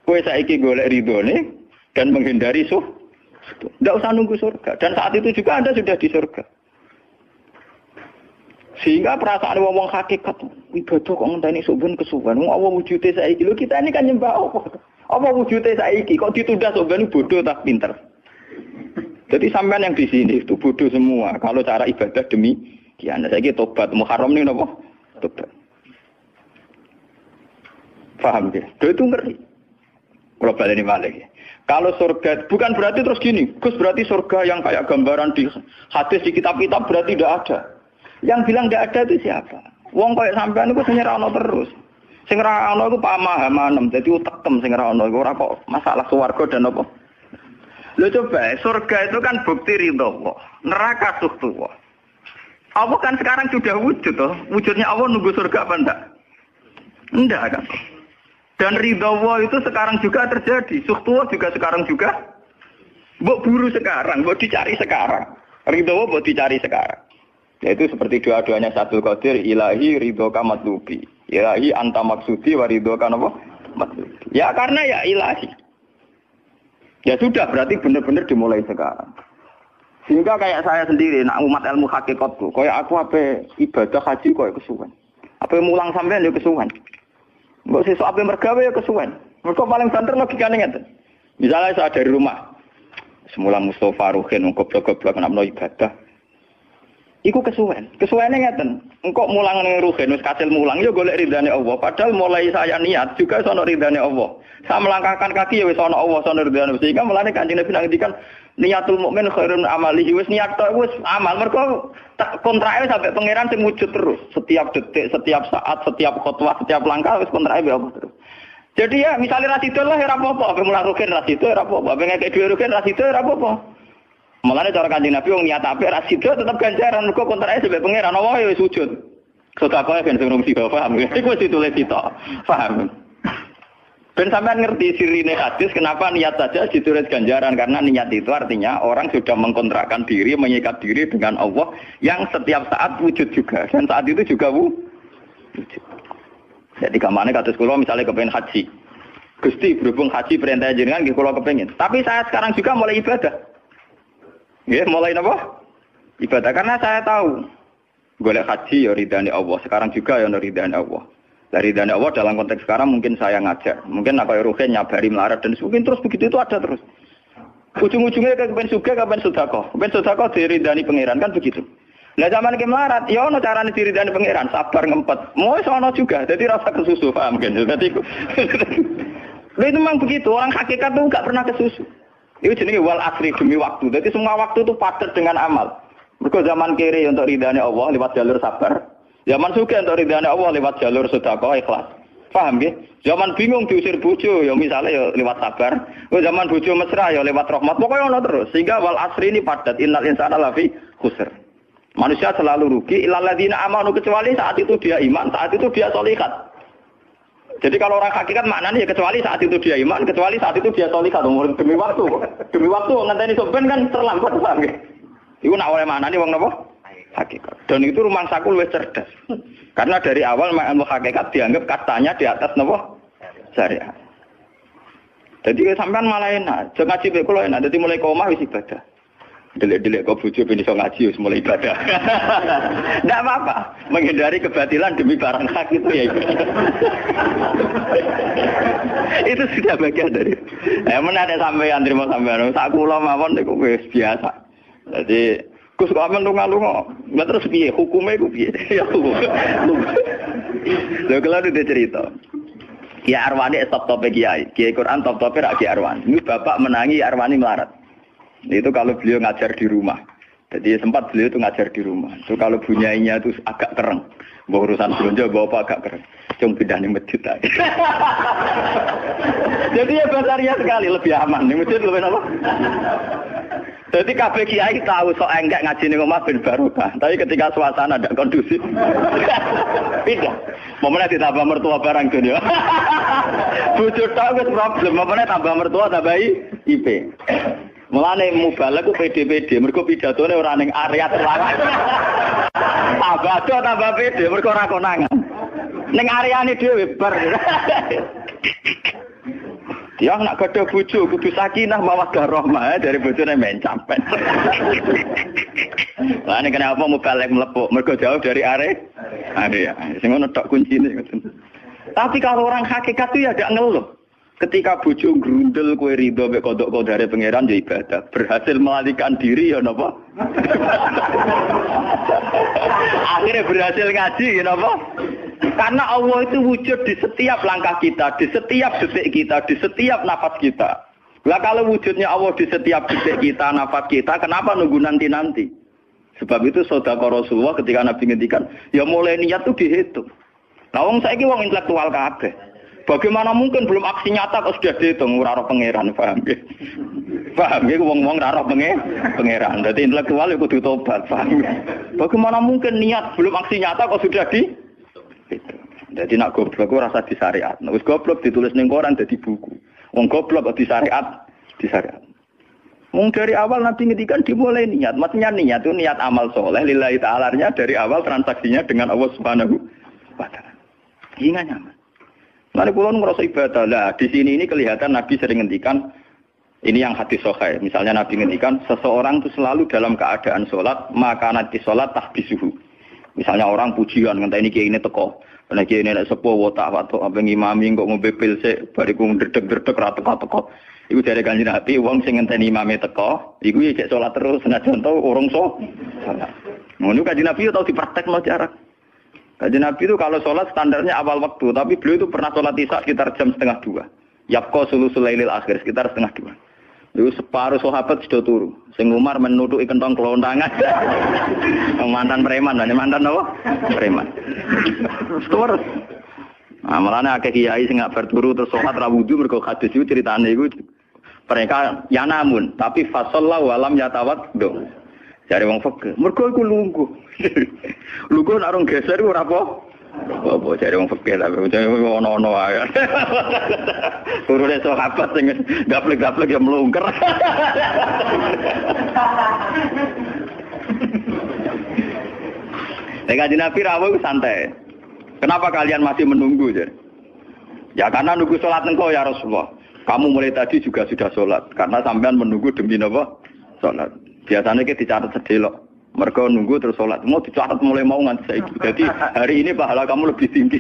Kowe saiki golek ridhone dan menghindari Tidak usah nunggu surga. Dan saat itu juga Anda sudah di surga. Sehingga perasaan wong hakikat ibadah kok ngenteni suben kesuwen. Wong Allah wujude saiki. Lho kita ini kan nyembah apa? Apa wujude saiki kok ditunda suben bodoh tak pinter. Jadi sampean yang di sini itu bodoh semua. Kalau cara ibadah demikian. Saiki tobat Muharram ini napa? Tobat. Paham ya? Itu ngeri. Kalau baleni malih. Kalau surga bukan berarti terus gini. Gus berarti surga yang kayak gambaran di hadis di kitab-kitab berarti tidak ada. Yang bilang tidak ada itu siapa? Wong kayak sampean itu sing ora ono terus. Sing ora ono iku pamahaman, dadi utekem sing ora ono iku ora kok masalah swarga dan apa. Lho coba, surga itu kan bukti ridho Allah, neraka sukhtuwah. Allah kan sekarang sudah wujud toh. Wujudnya Allah nunggu surga apa enggak? Enggak kan. Dan ridho Allah itu sekarang juga terjadi. Sukhtuwah juga sekarang juga. Mbok buru sekarang, mbok dicari sekarang. Ridho Allah mbok dicari sekarang. Yaitu seperti doa-doanya Satul Qadir, ilahi ridhoka matlubi. Ilahi anta maksudi wa ridhoka apa? Matlubi. Ya karena ya ilahi. Ya sudah berarti benar-benar dimulai sekarang. Sehingga kayak saya sendiri, nak umat ilmu hakikatku, kayak aku apa ibadah haji kayak kesuwen. Apa mulang sampean ya kesuwen. Mbok sesuk apa mergawe ya kesuwen. Mergo paling banter logikane ngeten. Misalnya saya dari rumah, semulang Mustofa Ruhin goblok-goblok nak meno ibadah. Iku kesuwen. Kesuwene ngeten. Engkok mulang ning ruhen wis kasil mulang ya golek ridane Allah. Padahal mulai saya niat juga sono ridane Allah. Saya melangkahkan kaki ya wis sono Allah, sono ridane. Sehingga mulane Kanjeng Nabi ngendikan niatul mukmin khairun amalihi. Wis niat tok wis amal. Mergo kontrake sampai pangeran sing wujud terus. Setiap detik, setiap saat, setiap khotbah, setiap langkah wis kontrake Allah terus. Jadi ya misalnya rasido lah ya ora apa-apa. Apa mulang ruhen rasido ora apa-apa. Apa ngekek dhuwit ruhen rasido ora apa-apa. Mulane cara Kanjeng Nabi wong niat apik ra sida tetep ganjaran mergo kontrake sebab pangeran Allah ya wis wujud. Sedekah ben sing rung sida paham. Iku wis ditulis kita. Paham. Ben sampean ngerti sirine hadis kenapa niat saja ditulis ganjaran karena niat itu artinya orang sudah mengkontrakkan diri, mengikat diri dengan Allah yang setiap saat wujud juga dan saat itu juga wujud. Jadi kamane kados kula misalnya kepengin haji. Gusti berhubung haji perintah jenengan nggih kula kepengin. Tapi saya sekarang juga mulai ibadah. Ya, mulai apa? Ibadah karena saya tahu golek haji ya ridane Allah. Sekarang juga ya ridane Allah. Dari ridane Allah dalam konteks sekarang mungkin saya ngajar. Mungkin apa ruhen nyabari melarat dan mungkin terus begitu itu ada terus. Ujung-ujungnya kepen suga kapan sedekah. Kepen sedekah diridani pangeran kan begitu. Lah zaman ke melarat ya ono carane diridani pangeran, sabar ngempet. Mau ono juga. Jadi rasa kesusu paham kan. Dadi itu memang begitu. Orang hakikat tuh enggak pernah kesusu. Itu jenenge wal asri demi waktu. Jadi semua waktu itu padat dengan amal. Mergo zaman kiri untuk ridane Allah lewat jalur sabar. Zaman sugih untuk ridane Allah lewat jalur sedekah ikhlas. Paham nggih? Zaman bingung diusir bojo ya misalnya ya lewat sabar. Zaman bojo mesra ya lewat rahmat. Pokoknya ono terus. Sehingga wal asri ini padat. Innal insana lafi khusr. Manusia selalu rugi illal ladzina amanu kecuali saat itu dia iman, saat itu dia sholihat. Jadi kalau orang hakikat maknanya ya kecuali saat itu dia iman, kecuali saat itu dia sholihat. Demi waktu. Demi waktu ngenteni sampean kan terlambat paham nggih. Iku nak oleh maknane wong napa? Hakikat. Dan itu rumah sakul wis cerdas. Karena dari awal ilmu hakikat dianggap kastanya di atas napa? Syariat. Jadi sampean malah enak, aja ngaji mek kula enak, dadi mulai omah wis ibadah. Delik-delik kok bojo ben iso ngaji wis mulai ibadah. Enggak apa-apa, menghindari kebatilan demi barang hak itu ya. Itu sudah bagian dari. Ada sampean terima sampean. Sak kula mawon niku wis biasa. Jadi Gus kok amen lunga-lunga. Lah terus piye hukume iku piye? Ya hukum. Lha kalau ada cerita. Kiai Arwani top-tope kiai. Kiai Quran top-tope rak Kiai Arwani. Ini bapak menangi Arwani melarat. Itu kalau beliau ngajar di rumah. Jadi sempat beliau itu ngajar di rumah. Itu kalau bunyainya itu agak kereng. Bawa urusan belanja bawa apa agak kereng. Cuma pindah di masjid aja. Jadi ya basaria sekali lebih aman. Di masjid lebih apa? Jadi kabeh kiai tahu sok enggak ngaji ning omah ben barokah. Tapi ketika suasana tidak kondusif, pindah. Momennya ditambah mertua barang dunia. Bojo tok wis problem, momennya tambah mertua tambah IP. Mulane mubalek ku PD-PD, mergo pidatone ora ning area terlarang. Tambah do tambah PD, mergo ora konangan. Ning areane dhewe bar. Dia nak gadah bojo kudu sakinah mawaddah rahmah dari bojone men campet. Lah nek kenapa mubalek mlepuk, mergo jauh dari area. Sing ngono tok kuncine. Tapi kalau orang hakikat itu ya gak ngeluh. Ketika bojo grundel kowe ridho mek kodok kodare pangeran ya ibadah. Berhasil melalikan diri ya napa? Akhirnya berhasil ngaji ya napa? Karena Allah itu wujud di setiap langkah kita, di setiap detik kita, di setiap nafas kita. Lah kalau wujudnya Allah di setiap detik kita, nafas kita, kenapa nunggu nanti-nanti? Sebab itu sedekah Rasulullah ketika Nabi ngendikan, ya mulai niat itu dihitung. Nah wong saiki wong intelektual kabeh. Bagaimana mungkin belum aksi nyata kok sudah dihitung ora roh pangeran, paham nggih? Paham nggih wong-wong ora roh pangeran. Dadi intelektual ya kudu tobat, paham. Bagaimana mungkin niat belum aksi nyata kok sudah dihitung? Jadi nak goblok ku rasa di syariat. Nek wis goblok ditulis ning koran dadi buku. Wong goblok kok di syariat. Wong dari awal Nabi ngendikan dimulai niat. Maksudnya niat itu niat amal soleh lillahi ta'ala-nya dari awal transaksinya dengan Allah Subhanahu wa taala. Ingat nyaman. Lalu kula ngrasa ibadah. Lah di sini ini kelihatan Nabi sering ngendikan ini yang hadis sahih. Misalnya Nabi ngendikan seseorang itu selalu dalam keadaan salat, maka nanti salat tahbisuhu. Misalnya orang pujian ngenteni kiai ini teko. Nek kiai nek sepuh watak-watak apa ngimami kok ngombe pil sik bariku ndredeg-ndredeg ra teko-teko. Iku jare Kanjeng Nabi wong sing ngenteni imame teko, iku cek salat terus senajan to urung salat. Ngono Kanjeng Nabi tau dipraktekno jarak. Kanjeng Nabi itu kalau salat standarnya awal waktu, tapi beliau itu pernah salat Isya sekitar jam 1:30. Yaqqa sulusul lailil akhir sekitar 1:30. Itu separuh sahabat sudah turu. Sing Umar menutuki kentong kelontangan. Mantan preman, mantan apa? Preman. Terus. Amalane akeh kiai sing gak berturu terus salat ra wudu mergo hadis itu ceritane iku mereka ya namun tapi fasallahu alam yatawad. Jare wong fikih, mergo iku lungguh. Lungguh nek orang geser iku ora apa? Apa jare wong fikih lah, ono-ono wae. Turune sahabat sing gaplek-gaplek ya mlungker. Kanjeng Nabi rawuh santai. Kenapa kalian masih menunggu? Ya karena nunggu sholat engkau ya Rasulullah. Kamu mulai tadi juga sudah sholat. Karena sampean menunggu demi apa? Sholat. Biasanya kita dicatat sedelok. Mereka nunggu terus sholat. Mau dicatat mulai mau nganti saiki. Jadi hari ini pahala kamu lebih tinggi.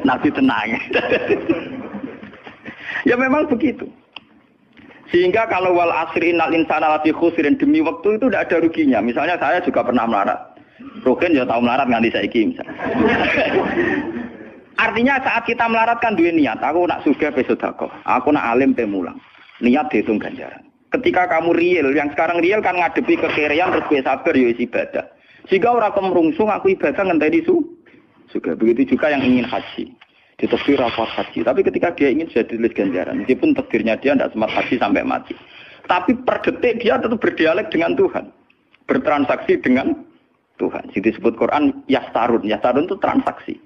Nabi tenang. Ya memang begitu. Sehingga kalau wal asri innal insana lafi khusrin demi waktu itu tidak ada ruginya. Misalnya saya juga pernah melarat. Rugen ya tahu melarat nganti saiki misalnya. Artinya saat kita melarat kan duwe niat, aku nak sugih pe sedekah, aku nak alim pe mulang. Niat dihitung ganjaran. Ketika kamu real, yang sekarang real kan ngadepi kekerian terus kowe sabar ya ibadah. Jika ora kemrungsung aku ibadah ngenteni sugih. Begitu juga yang ingin haji. Ditakdir rapat haji, tapi ketika dia ingin sudah ditulis ganjaran, meskipun takdirnya dia tidak sempat haji sampai mati. Tapi per detik dia tetap berdialek dengan Tuhan. Bertransaksi dengan Tuhan. Jadi disebut Quran yastarun. Yastarun itu transaksi.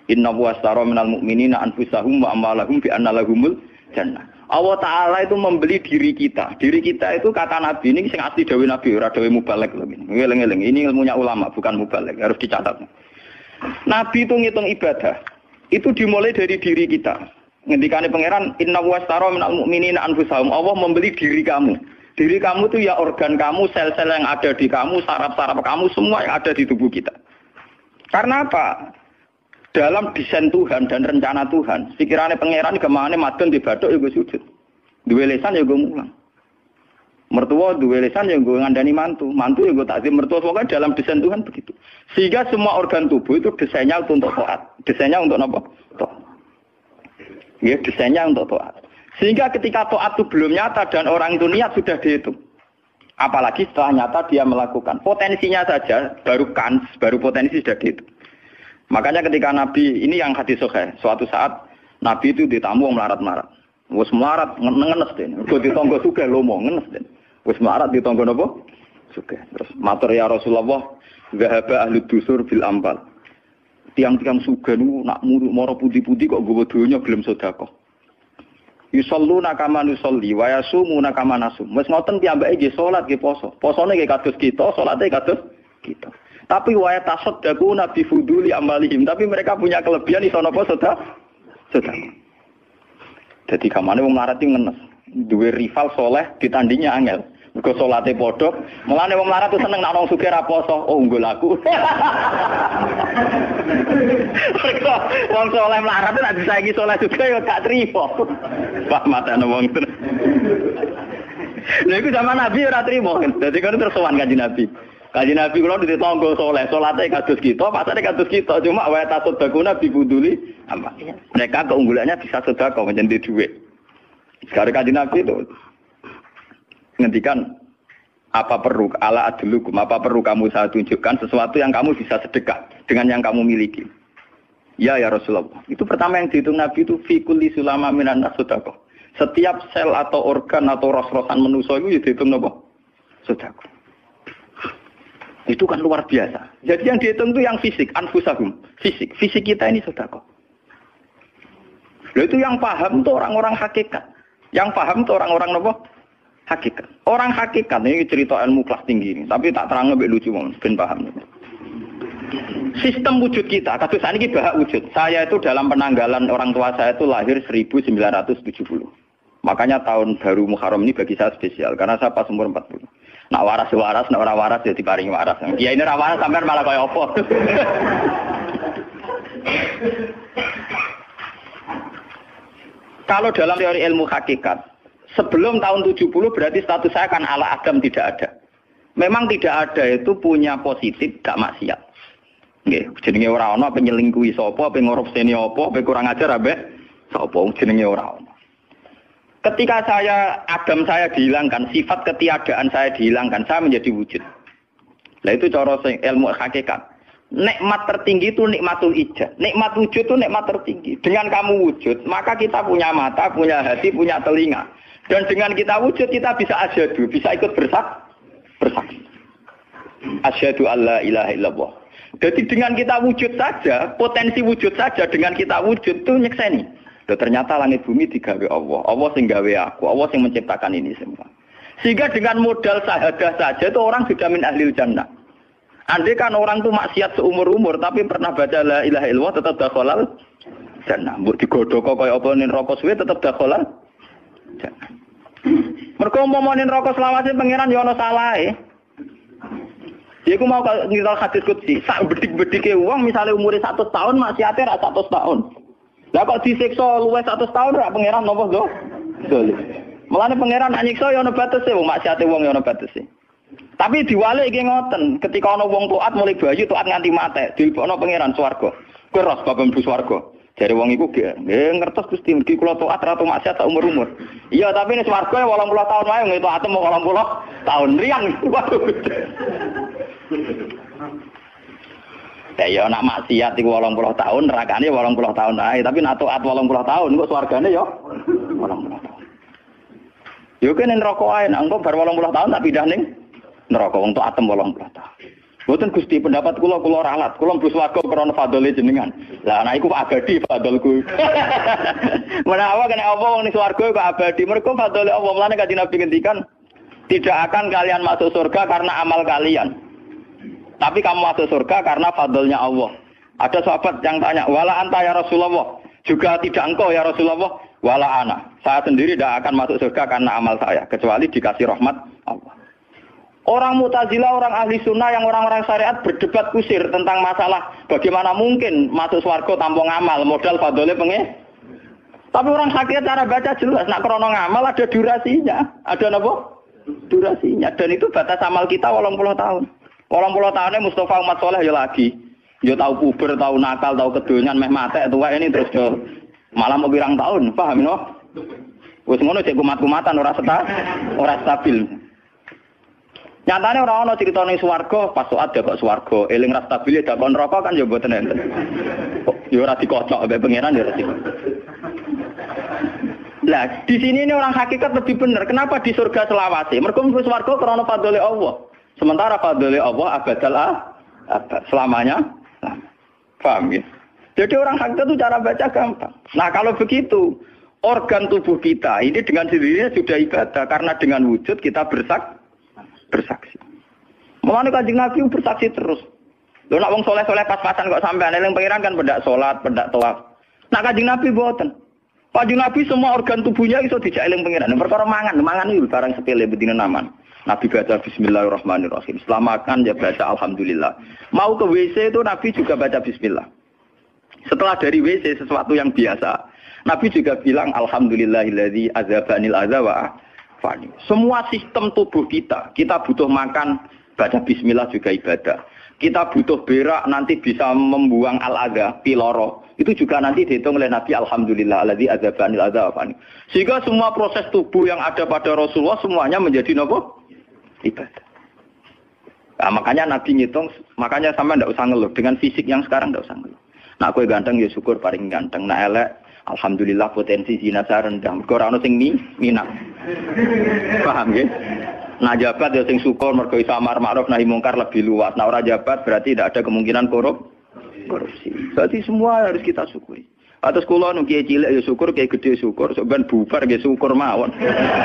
Inna wastara minal mu'minina anfusahum wa amalahum bi anna lahumul jannah. Allah Ta'ala itu membeli diri kita. Diri kita itu kata Nabi ini sing asli dawuh Nabi ora dawuh mubalek lho. Ngeleng-eleng. Ini ilmunya ulama bukan mubalek, harus dicatat. Nabi itu ngitung ibadah. Itu dimulai dari diri kita. Ngendikane pangeran inna wastara minal mu'minina anfusahum. Allah membeli diri kamu. Diri kamu itu ya organ kamu, sel-sel yang ada di kamu, saraf-saraf kamu, semua yang ada di tubuh kita. Karena apa? Dalam desain Tuhan dan rencana Tuhan, pikirannya pangeran kemana madon di bathuk ya gue sujud. Duwe lesan ya gue mulang. Mertua duwe lesan ya gue ngandani mantu. Mantu ya gue takzim mertua. Pokoknya dalam desain Tuhan begitu. Sehingga semua organ tubuh itu desainnya untuk taat. Desainnya untuk apa? Taat. Ya, desainnya untuk taat. Sehingga ketika taat itu belum nyata dan orang itu niat sudah dihitung. Apalagi setelah nyata dia melakukan. Potensinya saja baru kans, baru potensi sudah dihitung. Makanya ketika Nabi, ini yang hadis sahih, suatu saat Nabi itu ditamu melarat-melarat. Wes melarat ngenes den. Mergo ditangga sugih lomo ngenes den. Wis melarat di tangga napa? Sugih. Terus matur ya Rasulullah, zahaba ahli dusur bil ambal. Tiang-tiang sugih niku nak moro putih-putih kok nggawa donya gelem sedekah. Yusalluna kama nusolli wa yasumuna kama nasum. Wis ngoten piyambake nggih salat nggih poso. Posone nggih kados kita, salate kados kita. Tapi wa tasaddaquna bi fuduli amalihim. Tapi mereka punya kelebihan iso napa sedekah. Jadi kamane wong melarat iki ngenes. Duwe rival soleh ditandingi angel. Mergo salate padha. Mulane wong melarat tuh seneng nek wong sugih ra poso. Oh unggul aku. Mergo wong soleh melarat nek disaingi soleh juga ya gak trimo. Pak matane wong ten. Lha iku zaman Nabi ora trimo. Dadi kan terus sowan Kanjeng Nabi. Kanjeng Nabi kula di tangga soleh, salate kados kita, pasane kados kita. Cuma wa tasodakuna bi buduli apa? Mereka keunggulannya bisa sedekah menjadi duit. Sekarang Kanjeng Nabi itu ngendikan apa perlu ala adlukum, apa perlu kamu saya tunjukkan sesuatu yang kamu bisa sedekah dengan yang kamu miliki. Ya Rasulullah. Itu pertama yang dihitung Nabi itu fi kulli sulama minan nas sedekah. Setiap sel atau organ atau ros-rosan manusia itu dihitung napa? Sedekah. Itu kan luar biasa. Jadi yang dihitung itu yang fisik, anfusahum, fisik. Fisik kita ini sedekah. Lalu itu yang paham itu orang-orang hakikat. Yang paham itu orang-orang napa? Hakikat. Orang hakikat ini cerita ilmu kelas tinggi ini, tapi tak terang lebih lucu ben paham. Sistem wujud kita, kados saniki bahak wujud. Saya itu dalam penanggalan orang tua saya itu lahir 1970. Makanya tahun baru Muharram ini bagi saya spesial karena saya pas umur 40. Nak waras, nak ora waras ya diparingi waras. Ya ini ora waras sampean malah kaya apa. Kalau dalam teori ilmu hakikat, sebelum tahun 70 berarti status saya kan ala Adam tidak ada. Memang tidak ada itu punya positif, gak maksiat. Nggih, jenenge ora ana penyelingkuhi sapa, pe ngorupseni apa, pe kurang ajar ambek sapa, jenenge ora ana. Ketika Adam saya dihilangkan, sifat ketiadaan saya dihilangkan, saya menjadi wujud. Lah itu cara ilmu hakikat. Nikmat tertinggi itu nikmatul ijad. Nikmat wujud itu nikmat tertinggi. Dengan kamu wujud, maka kita punya mata, punya hati, punya telinga. Dan dengan kita wujud, kita bisa asyhadu, bisa ikut bersaksi. Asyhadu alla ilaha illallah. Jadi dengan kita wujud saja, potensi wujud saja dengan kita wujud itu nyekseni. Dan ternyata langit bumi digawe Allah. Allah sing gawe aku, Allah sing menciptakan ini semua. Sehingga dengan modal syahadah saja itu orang sudah min ahlil jannah. Andai kan orang itu maksiat seumur-umur tapi pernah baca la ilaha illallah tetap dakhalal jannah. Mbok digodhok kaya apa ning neraka suwe tetap dakhalal jannah. Mergo umpama ning neraka selawase pangeran ya ana salahe. Iku mau ngiral hadis qudsi, sak bedik-bedike wong misale umure 100 tahun maksiate ra 100 tahun. Lah kok disiksa luwih 100 tahun ra pangeran napa to? Dolim. Mulane pangeran nyiksa ya ana batese wong maksiate wong ya ana batese. Tapi diwalik iki ngoten, ketika ana wong taat mulai bayi taat nganti mate, dilebokno pangeran swarga. Kowe ros bab mlebu swarga. Jare wong iku nggih ngertos Gusti mugi kula taat ra maksiat sak umur-umur. Iya, tapi nek swarga 80 tahun wae ngene taat mau 80 tahun riang. Ya nak maksiat iku 80 tahun, nerakane 80 tahun ae, tapi nak taat 80 tahun kok swargane ya 80 tahun. Yo kene neraka ae, nek engko bar 80 tahun tak pindah ning neraka wong taat 80 tahun. Mboten Gusti pendapat kula ralat, kula mlebu swarga krana fadhole jenengan. Lah ana iku abadi fadholku. Menawa kene apa wong ning swarga kok abadi, mergo fadhole Allah. Mulane Kanjeng Nabi ngendikan, tidak akan kalian masuk surga karena amal kalian. Tapi kamu masuk surga karena fadlnya Allah. Ada sahabat yang tanya, wala anta ya Rasulullah. Juga tidak engkau ya Rasulullah. Wala ana. Saya sendiri tidak akan masuk surga karena amal saya. Kecuali dikasih rahmat Allah. Orang Mu'tazilah, orang ahli sunnah yang orang-orang syariat berdebat kusir tentang masalah bagaimana mungkin masuk surga tanpa ngamal. Modal fadlnya pengen. Tapi orang hakikat cara baca jelas. Nak krono ngamal ada durasinya. Ada apa? Durasinya. Dan itu batas amal kita 80 tahun. 80 tahunnya Mustafa umat soleh ya lagi. Ya tahu puber, tahu nakal, tahu kedonyan, meh mate tua ini terus ya malah mau pirang tahun, paham no? Wis ngono cek kumat-kumatan ora stabil. Nyatane ora ana cerita ning swarga, pas saat kok swarga, eling ra stabil ya dakon neraka kan ya mboten enten. Ya ora dikocok ambek pangeran ya ora dikocok. Lah, di sini ini orang hakikat lebih benar. Kenapa di surga selawase? Mergo mlebu swarga krana fadhole Allah. Sementara fadhole Allah abadal abad selamanya. Paham ya? Jadi orang hakikat itu cara baca gampang. Nah, kalau begitu, organ tubuh kita ini dengan sendirinya sudah ibadah karena dengan wujud kita bersaksi. Mulane Kanjeng Nabi bersaksi terus. Lho nek wong soleh-soleh pas-pasan kok sampean eling pangeran kan pendak salat, pendak tawaf. Nek Kanjeng Nabi mboten. Kanjeng Nabi semua organ tubuhnya iso dijak eling pangeran. Perkara mangan iki barang sepele bedine naman. Nabi baca bismillahirrahmanirrahim. Setelah makan ya baca alhamdulillah. Mau ke WC itu Nabi juga baca bismillah. Setelah dari WC sesuatu yang biasa, Nabi juga bilang alhamdulillahilladzi adzaba'anil adza wa afani. Semua sistem tubuh kita butuh makan, baca bismillah juga ibadah. Kita butuh berak nanti bisa membuang al-adza, piloro. Itu juga nanti dihitung oleh Nabi alhamdulillahilladzi adzaba'anil adza wa afani. Sehingga semua proses tubuh yang ada pada Rasulullah semuanya menjadi nopo? Ibadah. Nah, makanya Nabi ngitung, makanya sama ndak usah ngeluh dengan fisik yang sekarang ndak usah ngeluh. Nah, kowe ganteng ya syukur paling ganteng. Nah, elek alhamdulillah potensi zina rendah. Mergo ora ono sing minat. Paham ya? Nah, jabat ya sing syukur mergo iso amar ma'ruf nahi mungkar lebih luas. Nah, ora jabat berarti tidak ada kemungkinan korupsi. Berarti semua harus kita syukuri. Atus kula nu kiye cilik ya syukur, kiye gedhe syukur, sok ben bubar nggih syukur mawon.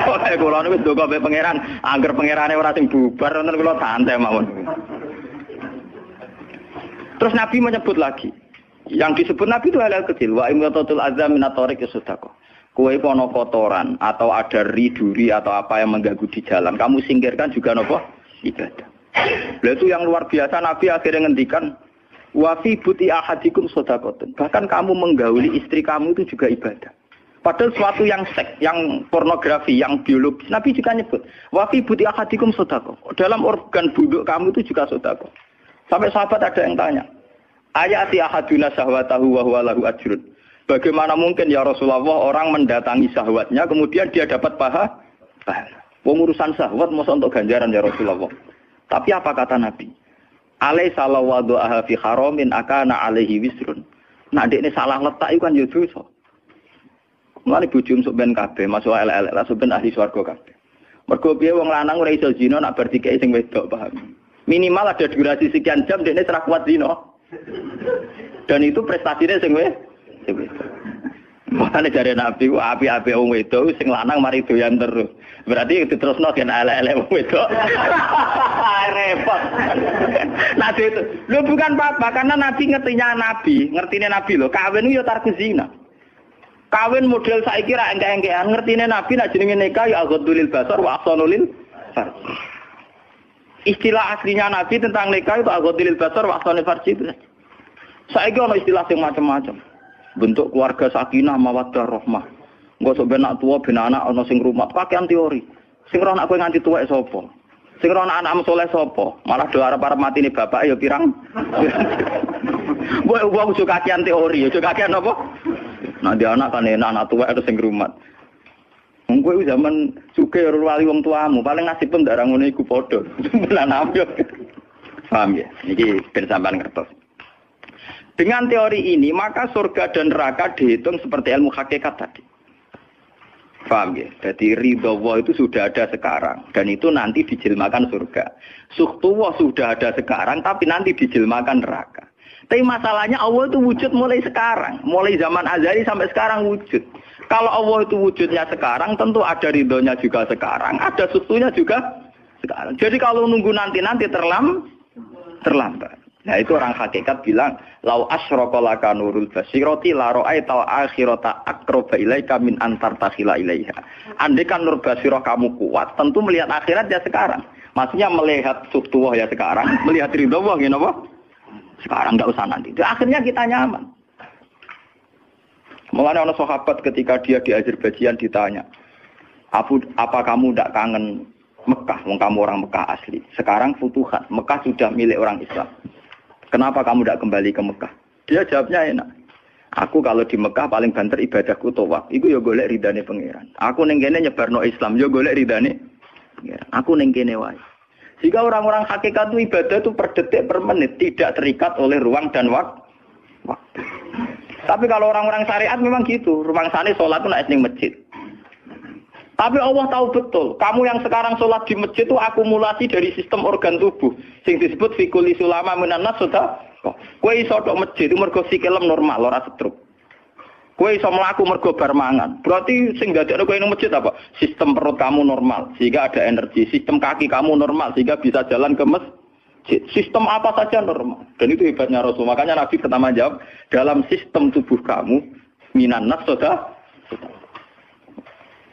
Pokoke kula niku wis ndonga be pangeran, angger pangerane ora sing bubar wonten kula santai mawon. Terus Nabi menyebut lagi. Yang disebut Nabi itu hal-hal kecil. Wa imatatul azam minatorik sedekah. Kowe pono kotoran atau ada riduri atau apa yang mengganggu di jalan, kamu singkirkan juga nopo ibadah. Lah itu yang luar biasa Nabi akhirnya ngendikan wa fi buti ahadikum sedekah. Bahkan kamu menggauli istri kamu itu juga ibadah. Padahal suatu yang seks, yang pornografi, yang biologis, Nabi juga nyebut wa fi buti ahadikum sedekah. Dalam organ buduk kamu itu juga sedekah. Sampai sahabat ada yang tanya, ayati ahaduna syahwatahu wa huwa lahu ajrun. Bagaimana mungkin ya Rasulullah orang mendatangi syahwatnya kemudian dia dapat pahala? Pengurusan syahwat masa untuk ganjaran ya Rasulullah. Tapi apa kata Nabi? Alaisa lawadhu'aha fi haramin akana alaihi wisrun. Nah dekne salah letak iku kan ya dosa. Mulane bojo sok ben kabeh masuk elek-elek lah sok ben ahli swarga kabeh. Mergo piye wong lanang ora iso zina nak bar dikeki sing wedok, paham? Minimal ada durasi sekian jam dekne ora kuat zina. Dan itu prestasinya sing wedok. Makanya dari Nabi ku api-api wong wedok sing lanang mari doyan terus. Berarti diterusno gen elek-elek wong wedok. Repot. Nah itu, lu bukan apa-apa karena Nabi ngertine Nabi lho, kawin ku ya tarku zina. Kawin model saiki ra engke-engkean, ngertine Nabi nek jenenge nikah ya aghadulil basar wa ahsanulil farj. Istilah aslinya Nabi tentang nikah itu aghadulil basar wa ahsanul farj itu. Saiki ono istilah sing macam-macam. Bentuk keluarga sakinah mawaddah rahmah. Engko sok ben anak tuwa ben anak ana sing rumah, kakean teori. Sing ora anak kowe nganti tuwek sapa? Sing ora anak-anakmu saleh sapa? Malah do arep-arep matine bapak ya pirang. Wong juga kakean teori, ya kakean apa? Nah dia anak kan enak, anak tuwek ada sing rumah. Wong kowe zaman sugih ora wali wong tuamu, paling nasib pun ndak ngono iku padha. Lan apa? Paham ya? Niki ben sampean ngertos. Dengan teori ini, maka surga dan neraka dihitung seperti ilmu hakikat tadi. Paham ya? Jadi ridha Allah itu sudah ada sekarang. Dan itu nanti dijelmakan surga. Suhtullah sudah ada sekarang, tapi nanti dijelmakan neraka. Tapi masalahnya Allah itu wujud mulai sekarang. Mulai zaman azali sampai sekarang wujud. Kalau Allah itu wujudnya sekarang, tentu ada ridhonya juga sekarang. Ada suhtunya juga sekarang. Jadi kalau nunggu nanti-nanti terlambat. Nah itu orang hakikat bilang lau asyraka laka nurul basirati la ra'aita akhirata aqraba ilaika min antar takhila ilaiha. Andai kan nur basirah kamu kuat, tentu melihat akhirat ya sekarang. Maksudnya melihat subtuwah ya sekarang, melihat ridha Allah ngene apa? Sekarang enggak usah nanti. Akhirnya kita nyaman. Mulane ana sahabat ketika dia di Azerbaijan ditanya, "Apa kamu enggak kangen Mekah? Wong kamu orang Mekah asli. Sekarang futuhat, Mekah sudah milik orang Islam. Kenapa kamu tidak kembali ke Mekah?" Dia jawabnya enak. Aku kalau di Mekah paling banter ibadahku tawaf. Iku ya golek ridane pangeran. Aku ning kene nyebarno Islam ya golek ridane pangeran. Aku ning kene wae. Jika orang-orang hakikat itu ibadah itu per detik per menit, tidak terikat oleh ruang dan waktu. Tapi kalau orang-orang syariat memang gitu. Ruang sana sholat itu nek ning masjid. Tapi Allah tahu betul, kamu yang sekarang sholat di masjid itu akumulasi dari sistem organ tubuh. Sing disebut fikuli sulama minan nas sudah. Kowe iso tok masjid itu mergo sikilem normal, ora stroke. Kowe iso mlaku mergo bar mangan. Berarti sing dadekno kowe ning masjid apa? Sistem perut kamu normal sehingga ada energi, sistem kaki kamu normal sehingga bisa jalan ke masjid. Sistem apa saja normal. Dan itu hebatnya Rasul. Makanya Nabi pertama jawab, dalam sistem tubuh kamu minan nas sudah.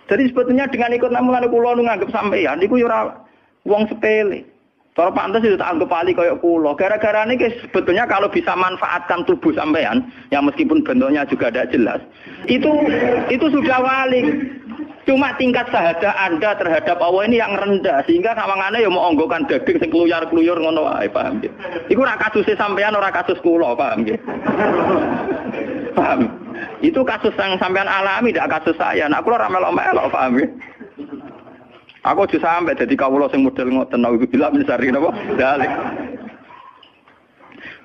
Jadi sebetulnya dengan ikut namulan kula nganggep sampeyan niku yo ora wong sepele. Cara pantes itu tak anggap ahli kaya kula. Gara-gara ini sebetulnya kalau bisa manfaatkan tubuh sampean yang meskipun bentuknya juga tidak jelas, itu sudah wali. Cuma tingkat sahadah Anda terhadap Allah ini yang rendah sehingga sawangane ya mau onggokan daging sing kluyur-kluyur ngono wae, paham nggih. Iku ora kasuse sampean ora kasus kula, paham nggih. Paham. Itu kasus yang sampean alami, tidak kasus saya. Nak kula ora melok-melok, paham nggih. Aku aja sampai jadi kawula sing model ngoten niku bila misari napa dalik.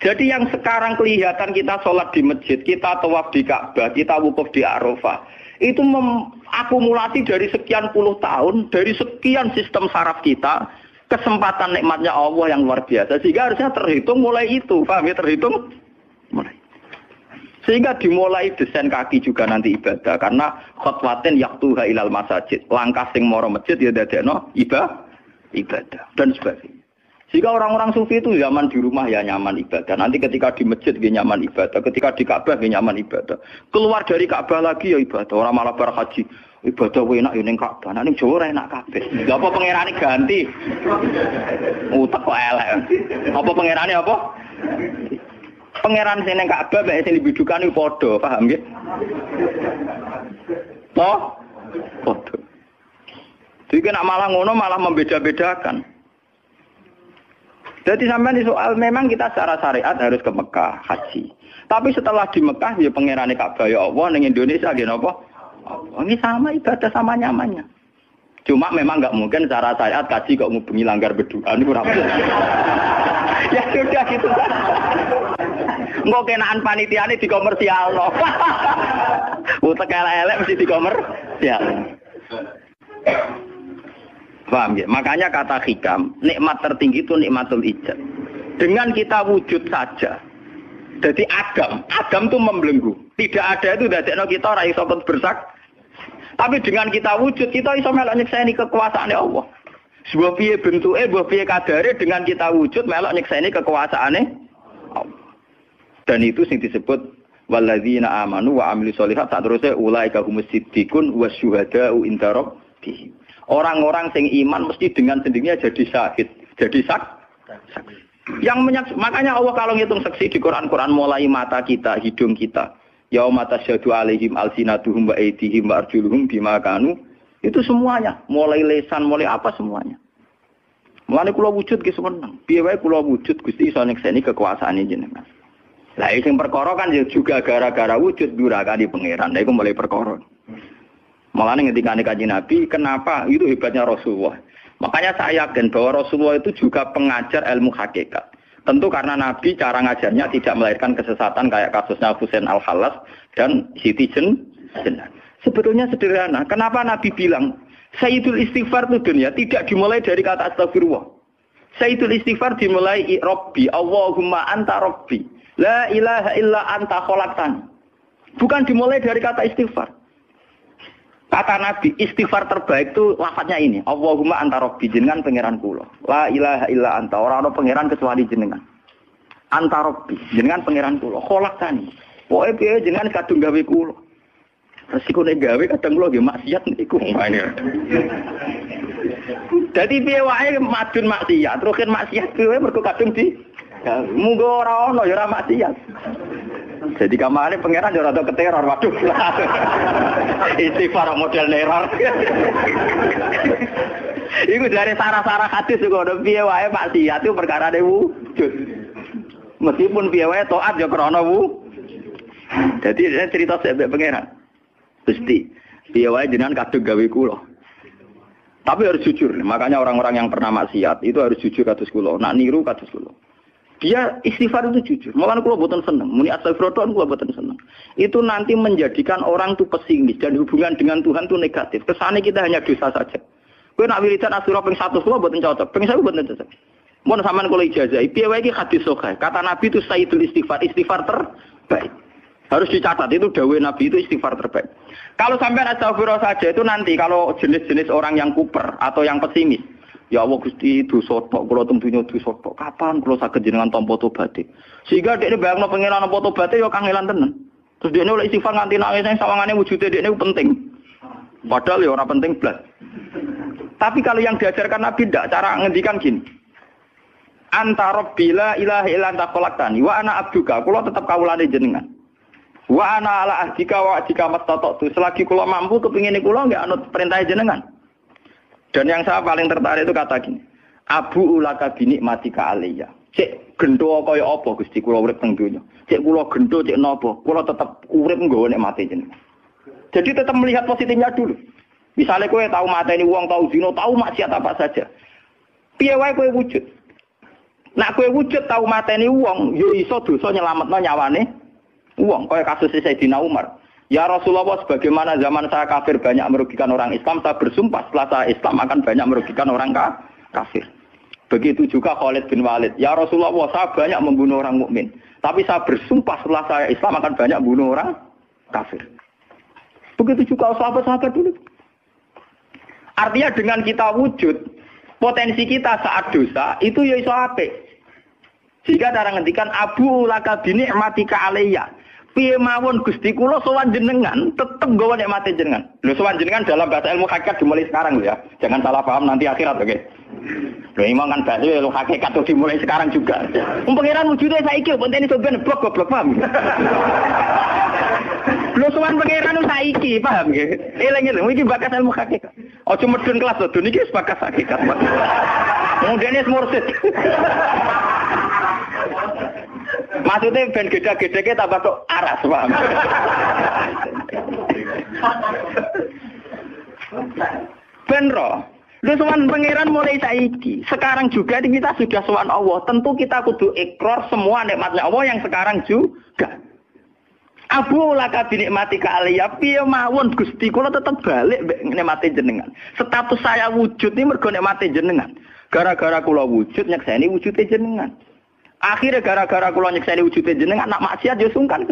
Jadi yang sekarang kelihatan kita sholat di masjid, kita tawaf di Ka'bah, kita wukuf di Arafah, itu akumulasi dari sekian puluh tahun, dari sekian sistem saraf kita, kesempatan nikmatnya Allah yang luar biasa. Sehingga harusnya terhitung mulai itu, paham ya, terhitung mulai. Sehingga dimulai desain kaki juga nanti ibadah karena khotwatin yaktuha ilal masajid, langkah sing moro masjid ya dadekno ibadah dan sebagainya. Sehingga orang-orang sufi itu zaman di rumah ya nyaman ibadah, nanti ketika di masjid dia nyaman ibadah, ketika di Ka'bah dia nyaman ibadah, keluar dari Ka'bah lagi ya ibadah. Orang malah bar haji ibadah enak yo ning Ka'bah, ning Jawa enak kabeh. Lha apa pangerane ganti? Utek kok elek. Apa pangerane apa? Pangeran sing ning Ka'bah mek sing dibidukan iku padha, paham nggih? Toh? Padha. Jadi nek malah ngono malah membeda-bedakan. Jadi sampean di soal memang kita secara syariat harus ke Mekah haji. Tapi setelah di Mekah ya pangerane Ka'bah ya Allah ning Indonesia nggih napa? Ini sama ibadah sama nyamannya. Cuma memang enggak mungkin secara syariat kaji kok ngubengi langgar berdoa niku ora mungkin. Ya sudah gitu. Engko kenaan panitiane dikomersialno. Utek elek-elek mesti dikomersial. Paham ya? Makanya kata hikam, nikmat tertinggi itu nikmatul ijab. Dengan kita wujud saja. Jadi Adam itu membelenggu. Tidak ada itu dadekno kita ora iso bersak. Tapi dengan kita wujud, kita iso melok nyekseni kekuasaane Allah. Sebuah piye bentuke, sebuah piye kadare dengan kita wujud melok nyekseni kekuasaane Allah. Dan itu sing disebut walladzina amanu wa amilus sholihat, saterusé ulaika humus siddiqun wasyuhada'u inda rabbihim. Orang-orang sing iman mesti dengan sendirinya jadi syahid, jadi saksi. Makanya Allah kalau ngitung saksi di Quran mulai mata kita, hidung kita, yauma tasyhadu alaihim alsinatuhum wa aydihim wa arjuluhum bima kanu, itu semuanya, mulai lesan, mulai apa semuanya. Mulane kula wujud ki seneng. Piye wae kula wujud Gusti iso nyekseni kekuasaane jenengan. Lah sing perkara kan juga gara-gara wujud durakani pangeran. Lah iku mulai perkara. Mulane ngendikane Kanjeng Nabi, kenapa itu hebatnya Rasulullah. Makanya saya yakin bahwa Rasulullah itu juga pengajar ilmu hakikat. Tentu karena Nabi cara ngajarnya tidak melahirkan kesesatan kayak kasusnya Husain Al-Khallas dan Siti Jenar. Sebetulnya sederhana. Kenapa Nabi bilang Sayyidul Istighfar itu dunia tidak dimulai dari kata astagfirullah. Sayyidul Istighfar dimulai Rabbi, Allahumma anta Rabbi. La ilaha illa anta khalaqtani. Bukan dimulai dari kata istighfar. Kata Nabi, istighfar terbaik itu lafadznya ini. Allahumma anta rabbi, jenengan pangeran kula. La ilaha illa anta, ora ana pangeran kecuali jenengan. Anta rabbi, jenengan pangeran kula. Khalaqtani. Pokoke piye jenengan kadung gawe kula. Resiko nek gawe kadang kula nggih maksiat niku. Dadi piye wae madun maksiat, terusin maksiat piye mergo kadung di munggo ora ono ya ora maksiat. Jadi kamane pangeran ya rada keteror, waduh. Istighfar model neror. Iku dari sarah-sarah hadis kok ono piye wae maksiat itu perkarane wujud. Meskipun piye wae taat ya krana Jadi cerita sebab pangeran. Gusti, piye wae jenengan kadung gawe kula. Tapi harus jujur. Makanya orang-orang yang pernah maksiat itu harus jujur kados kula. Nak niru kados kula. Dia istighfar itu jujur. Malah kula boten seneng. Muni astagfirullah kula boten seneng. itu nanti menjadikan orang itu pesimis dan hubungan dengan Tuhan itu negatif. Kesannya kita hanya dosa saja. Kowe nak wiridan asura ping 100 kula mboten cocok. Ping 1000 mboten cocok. Mun sampean kula ijazah, piye wae iki hadis sahih. Kata Nabi itu sayyidul istighfar, istighfar terbaik. Harus dicatat itu dawuh Nabi itu istighfar terbaik. Kalau sampean astagfirullah saja itu nanti kalau jenis-jenis orang yang kuper atau yang pesimis. Ya Allah Gusti dosa tok kula tembunya dosa tok. Kapan kula saged jenengan tampa tobaté? Sehingga dekne bayangno pengenan tampa tobaté ya kangelan tenan. Terus dekne oleh istighfar nganti nangis sing sawangane wujude dekne penting. Padahal ya ora penting blas. Tapi kalau yang diajarkan Nabi ndak, cara ngendikan gini. Anta rabbila ilaha illa anta khalaqtani wa ana abduka. Kula tetep kawulane jenengan. Wa ana ala ahdika wa ahdika mastata'tu. Selagi kula mampu kepingine kula nggak anut perintah jenengan. Dan yang saya paling tertarik itu kata gini, Abu ulaka binikmatika alayya. Cek gendo kaya apa Gusti kula urip teng donya. Cek kula gendo cek napa, kula tetep urip nggawa nikmate jenengan. Jadi tetap melihat positifnya dulu. Misalnya kowe tahu mateni wong, tahu zina, tahu maksiat apa saja. Piye wae kowe wujud. Nak kowe wujud tahu mateni wong, ya iso dosa nyelametno nyawane wong. Kaya kasus Sayyidina Umar. Ya Rasulullah, sebagaimana zaman saya kafir banyak merugikan orang Islam, saya bersumpah setelah saya Islam akan banyak merugikan orang kafir. Begitu juga Khalid bin Walid. Ya Rasulullah, saya banyak membunuh orang mukmin, tapi saya bersumpah setelah saya Islam akan banyak membunuh orang kafir. Begitu juga sahabat-sahabat dulu. Artinya dengan kita wujud, potensi kita saat dosa itu ya iso apik. Jika cara ngendikan Abu laka binikmatika alayya. Piye mawon Gusti kula sowan jenengan tetep nggawa nikmate jenengan. Lho sowan jenengan dalam bahasa ilmu hakikat dimulai sekarang lho ya. Jangan salah paham nanti akhirat oke. Lho imam kan bahasa ilmu hakikat tuh dimulai sekarang juga. Pengiran wujude saiki pentene sampeyan goblok paham. Lho sowan pengiran saiki paham nggih. Eling-eling iki bakas ilmu hakikat. Aja medun kelas lho niki wis bakas hakikat. Mudene mursid. Maksudnya ben gede-gedeke tambah tok aras, paham? Ben roh. Lha sowan pangeran mulai saiki. Sekarang juga kita sudah sowan Allah. Tentu kita kudu ikrar semua nikmatnya Allah yang sekarang juga. Abu laka binikmatika alayya. Piye mawon Gusti kula tetep balik nikmate jenengan. Status saya wujud ini mergo nikmate jenengan. Gara-gara kula wujud nyekseni wujude jenengan. Akhirnya gara-gara kula nyekseni wujude jenengan nak maksiat yo sungkan.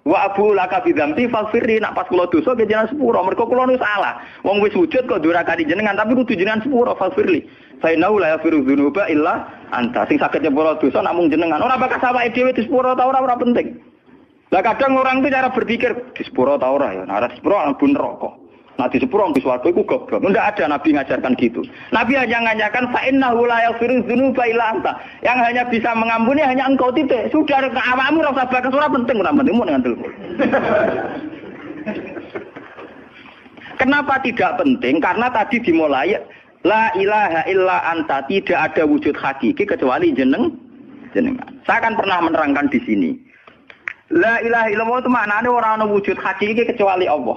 Wa abu laka bidzamti faghfirli nak pas kula dosa ke jenengan sepuro mergo kula nu salah. Wong wis wujud kok durakani jenengan tapi kudu jenengan sepuro faghfirli. Fa innahu la yaghfiru dzunuba illa anta. Sing saged nyepuro dosa namung jenengan. Ora bakas awake dhewe disepuro ta ora penting. Lah kadang orang itu cara berpikir disepuro ta ora ya. Nah disepuro mlebu neraka. Nah disepuro wong swarga iku goblok. Ndak ada nabi ngajarkan gitu. Nabi hanya ngajarkan fa innahu la yaghfiru dzunuba illa anta. Yang hanya bisa mengampuni hanya engkau titik. Sudah awakmu ora usah bakas ora penting mun ngandel. Kenapa tidak penting? Karena tadi dimulai la ilaha illa anta, tidak ada wujud hakiki kecuali jenengan. Saya akan pernah menerangkan di sini. La ilaha illallah itu maknanya orang ana wujud hakiki kecuali Allah.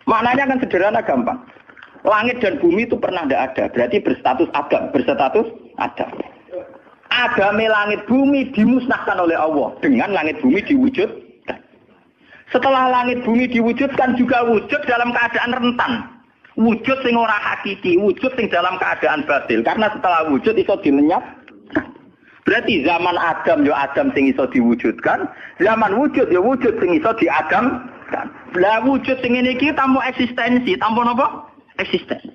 Maknanya kan sederhana gampang. Langit dan bumi itu pernah tidak ada. Berarti berstatus ada. Agame langit bumi dimusnahkan oleh Allah dengan langit bumi diwujudkan. Setelah langit bumi diwujudkan juga wujud dalam keadaan rentan. Wujud sing ora hakiki, wujud sing dalam keadaan batil. Karena setelah wujud iso dilenyap. Berarti zaman Adam ya Adam sing iso diwujudkan, zaman wujud ya wujud sing iso diadamkan. Lah wujud sing ngene iki tanpa eksistensi, tanpa napa? Eksistensi.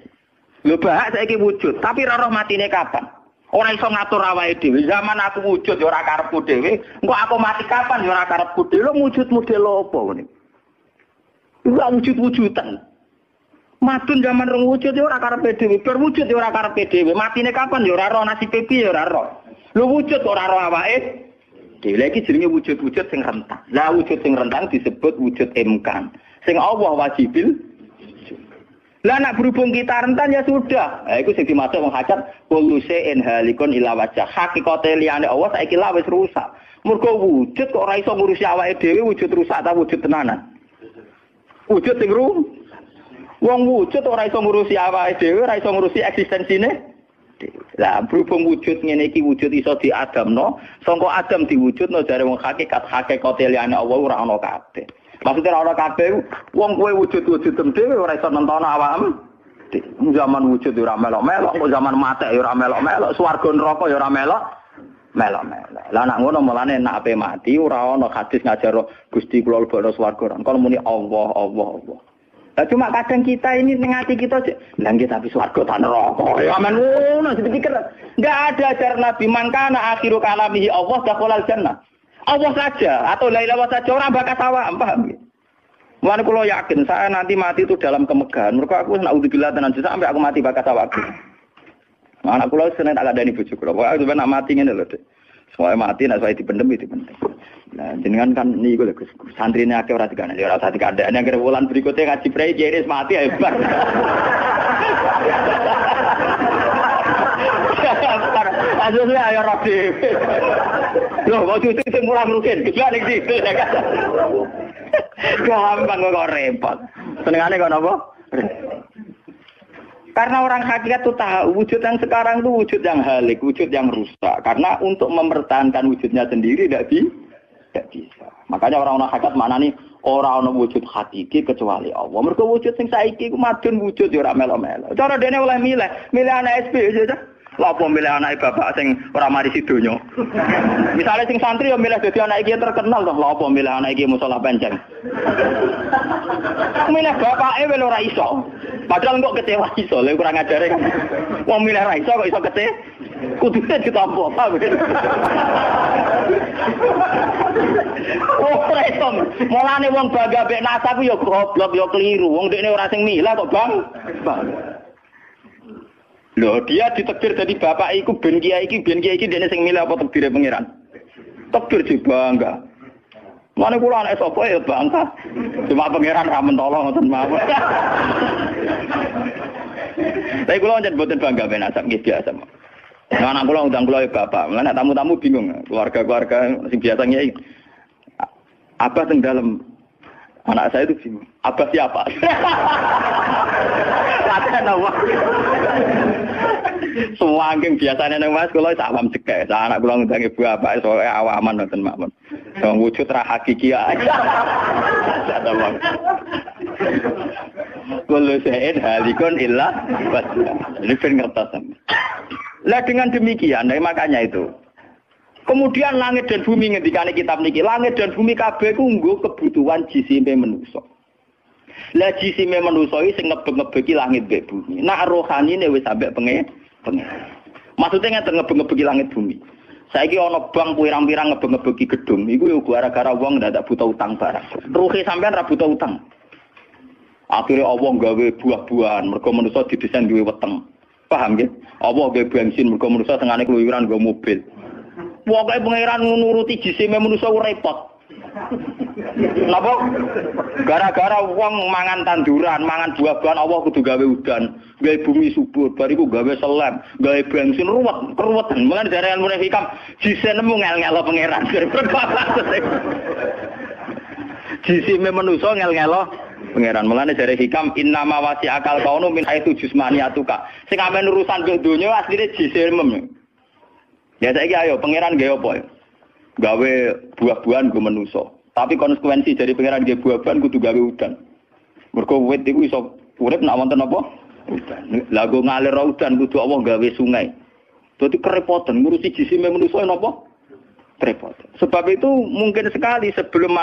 Lho bahak saiki wujud, tapi ora roh matine kapan? Ora iso ngatur awake dhewe. Zaman aku wujud ya ora karepku dhewe, engko aku mati kapan ya ora karepku dhewe. Lho wujud model apa ngene? Ora wujud-wujudan. Madun zaman rong wujud ya ora karepe dhewe, bar wujud ya ora karepe dhewe. Matine kapan ya ora roh, nasibe piye ya ora roh. Lho wujud ora roh awake. Dhewe iki jenenge wujud-wujud sing rentang. Lah wujud sing rentang disebut wujud imkan. Sing Allah wajibil. Lah nek berhubung kita rentan ya sudah. Lah iku sing dimaksud wong hajat kullu shay'in halikun ila wajh. Hakikate liyane Allah saiki lah wis rusak. Mergo wujud kok ora iso ngurusi awake dhewe wujud rusak ta wujud tenanan. Wujud sing wong wujud ora iso ngurusi awake dhewe, ora iso ngurusi eksistensine. Lah berhubung wujud ngene iki wujud iso diadamno, sangka Adam diwujudno jare wong hakikate liyane Allah ora ana kabeh. Maksudnya ora kabeh wong kowe wujud-wujud dhewe ora iso nentono awakmu. Zaman wujud ora melok-melok, kok zaman mati ora melok-melok, swarga neraka ya ora melok-melok. Lah nek ngono mulane nek ape mati ora ana hadis ngajar Gusti kula lebokno swarga. Kalau muni Allah. Nah, cuma kadang kita ini ning ati kita lha nggih tapi swarga ta neraka. Ya men ngono dipikir. Enggak ada ajaran Nabi mangkana akhiru kalamihi Allah dakhalal jannah. Allah saja atau la ilaha saja ora bakal sawam, paham nggih? Mulane kula yakin saya nanti mati itu dalam kemegahan. Mergo aku naudzubillah tenan sampai aku mati bakal sawam. Anak kula seneng tak kandhani bojo kula. Pokoke sampe nak mati ngene lho, Dik. Soale mati nek saya dipendem itu penting. Nah, jenengan kan niku lho Gus. Santrine akeh ora dikandani, ora usah dikandani. Yang wulan berikutnya ngaji prei kiai mati ae bar. Aja ayo rapi. Loh, kok cucu sing mulang rugen, gila ning situ ya kan. Gampang kok repot. Senengane kok napa? Karena orang hakikat itu tahu wujud yang sekarang itu wujud yang halik, wujud yang rusak. Karena untuk mempertahankan wujudnya sendiri tidak bisa. Makanya orang-orang hakikat mana nih orang wujud hakiki kecuali Allah. Mereka wujud yang saiki ku madun wujud ya ora melo-melo. Cara dene oleh milih anak SP aja. Lah apa milih anak bapak sing ora mari sidonya. Misalnya sing santri ya milih dadi anak iki terkenal toh. Lah apa milih anak iki musala penceng. Milih bapake wel ora iso. Padahal kok kecewa iso, lha kurang ajare kan. Wong milih ra iso kok iso kete. Kudune ditampa, paham. Oh, resom. Mulane wong bangga mek nasab ya goblok ya keliru. Wong dekne ora sing milah kok, Bang. Loh, dia ditakdir jadi bapak iku ben kiai iki dene sing milih apa takdire pangeran. Takdir di bangga. Mane kula anak sapa ya bangga. Cuma pangeran ra mentolo ngoten mawon. Tapi kula njen boten bangga ben asap nggih biasa. Nah, anak kula undang kula ya bapak. Lan tamu-tamu bingung, keluarga-keluarga sing biasa nyai. Apa teng dalam anak saya itu bingung. Apa siapa? Kata nama. Semua angking biasanya nang Mas kula awam cekek. Anak kula ngundang ibu bapak soalé awaman ngoten mawon. Wong wujud ra hakiki ae. Kullu syai'in halikun illa wajhah. Ini ben ngertos. Lah dengan demikian, makanya itu. Kemudian langit dan bumi ngendikane kitab niki, langit dan bumi kabeh ku nggo kebutuhan jisime manusa. Lah jisime manusa iki sing ngebeg-ngebegi langit mbek bumi. Nak rohanine wis sampe pengen. Maksudnya ngeten ngebeg-ngebegi langit bumi. Saiki ana bank pirang-pirang ngebeg-ngebegi gedung, iku yo gara-gara wong ndak butuh utang barang. Ruhe sampean ra butuh utang. Akhirnya Allah gawe buah-buahan, mergo manusa didesain duwe weteng. Paham nggih? Allah gawe bensin, mergo manusa tengane keluyuran nggo mobil. Pokoke pangeran nuruti jisime manusa repot. Napa? Gara-gara wong mangan tanduran, mangan buah-buahan Allah kudu gawe udan, gawe bumi subur, bariku gawe selam, gawe bensin ruwet-ruwetan. Mulane dari ilmu hikam jisine ngel-ngelo pangeran. Jisime manusa ngel-ngelo pangeran. Mulane dari hikam innama wasi akal kaunu min haitsu jusmaniyatuka. Sing amen urusan donya asline jisime. Ya saiki ayo pangeran gawe apa? Gawe buah-buahan go manusa. Tapi konsekuensi dari pangeran gawe buah-buahan kudu gawe udan. Mergo wit iku iso urip nek wonten apa? Udan. Lah go ngalir udan kudu Allah gawe sungai. Dadi kerepotan ngurusi jisime manusa napa? Repot. Sebab itu mungkin sekali sebelum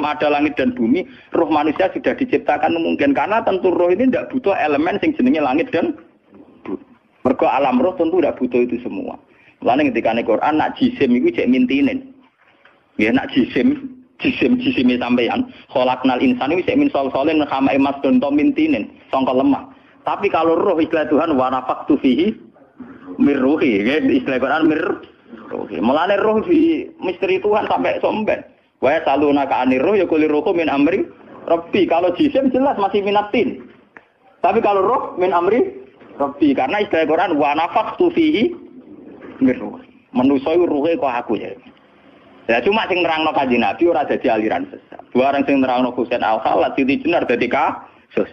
ada langit dan bumi, roh manusia sudah diciptakan mungkin karena tentu roh ini tidak butuh elemen yang jenenge langit dan bumi. Mergo alam roh tentu tidak butuh itu semua. Mulane ketika ning Quran nak jisim iku cek mintinen. Ya nak jisim sampeyan, khalaqnal insana iku cek min salsalin khama'i masdun to mintinen, sangka lemah. Tapi kalau roh istilah Tuhan wa nafaqtu fihi mir ruhi, istilah Quran mir ruhi. Mulane roh di misteri Tuhan sampai somben. Wa salunaka anir ruh ya kulli ruhu min amri rabbi. Kalau jisim jelas masih minatin. Tapi kalau roh min amri rabbi karena istilah Quran wa nafaqtu fihi miruh. Manusa iku ruhe kok aku ya. Ya cuma sing nerangno Kanjeng Nabi ora dadi aliran sesat. Barang sing nerangno Husain Al-Khalid Siti Jenar dadi kasus.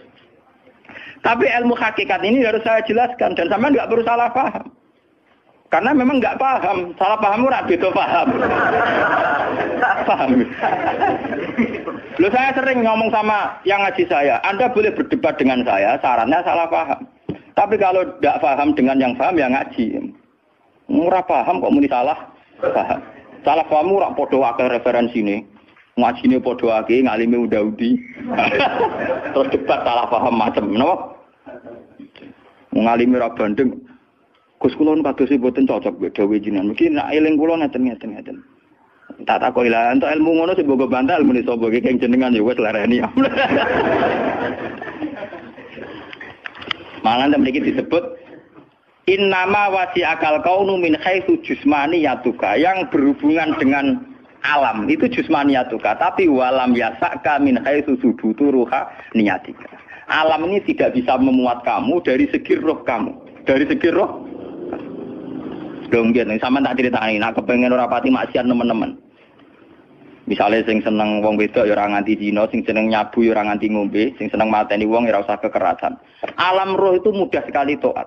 Tapi ilmu hakikat ini harus saya jelaskan dan sampean enggak perlu salah paham. Karena memang enggak paham, salah paham ora beda paham. paham. Loh saya sering ngomong sama yang ngaji saya, Anda boleh berdebat dengan saya, sarannya salah paham. Tapi kalau tidak paham dengan yang paham ya ngaji. Murah paham kok muni salah paham. Salah paham ora padha akeh referensine. Ngajine padha akeh, ngalime udah-udi. Terus debat salah paham macam napa? Ngalime ra bandeng. Gus kula kados mboten cocok mbek dawuh jenengan. Mungkin nek eling kula ngeten. Tak takoki lah entuk ilmu ngono sing mbok bantal muni sapa iki keng jenengan ya wis lereni. Malah mriki disebut innama wasi'akal kaunu min haitsu jismaniyatuka, yang berhubungan dengan alam itu jismaniyatuka, tapi walam yasaka min haitsu subutu ruha niyatika. Alam ini tidak bisa memuat kamu dari segi roh kamu. Dari segi roh. Donggen sampean tak critani nek kepengin ora pati maksiat teman-teman. Misalnya sing seneng wong wedok ya ora nganti zina, sing seneng nyabu ya ora nganti ngombe, sing seneng mateni wong ya ora usah kekerasan. Alam roh itu mudah sekali taat.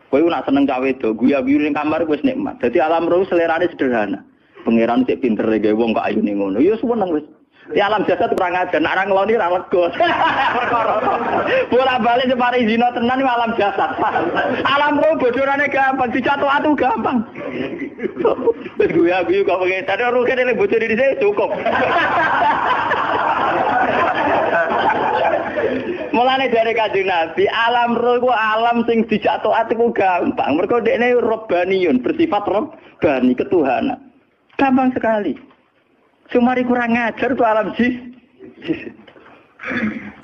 Kowe nak seneng cawe wedok, guyu-guyu ning kamar wis nikmat. Dadi alam roh selerane sederhana. Pangeran sik pinter gawe wong kok ayune ngono. Ya seneng wis. Di alam jasad kurang ajar, nak orang ngeloni ora lega. Bolak-balik separi zina tenan alam jasad. Alam roh bodorane gampang, dicatu atu gampang. Wis guyu-guyu kok pengen tadi roh kene bocor di sini cukup. Mulane dari Kanjeng Nabi, alam roh ku alam sing dicatu atu ku gampang. Mergo dekne robbaniyun, bersifat robbani, ketuhanan. Gampang sekali. Sumari kurang ngajar tuh alam jis.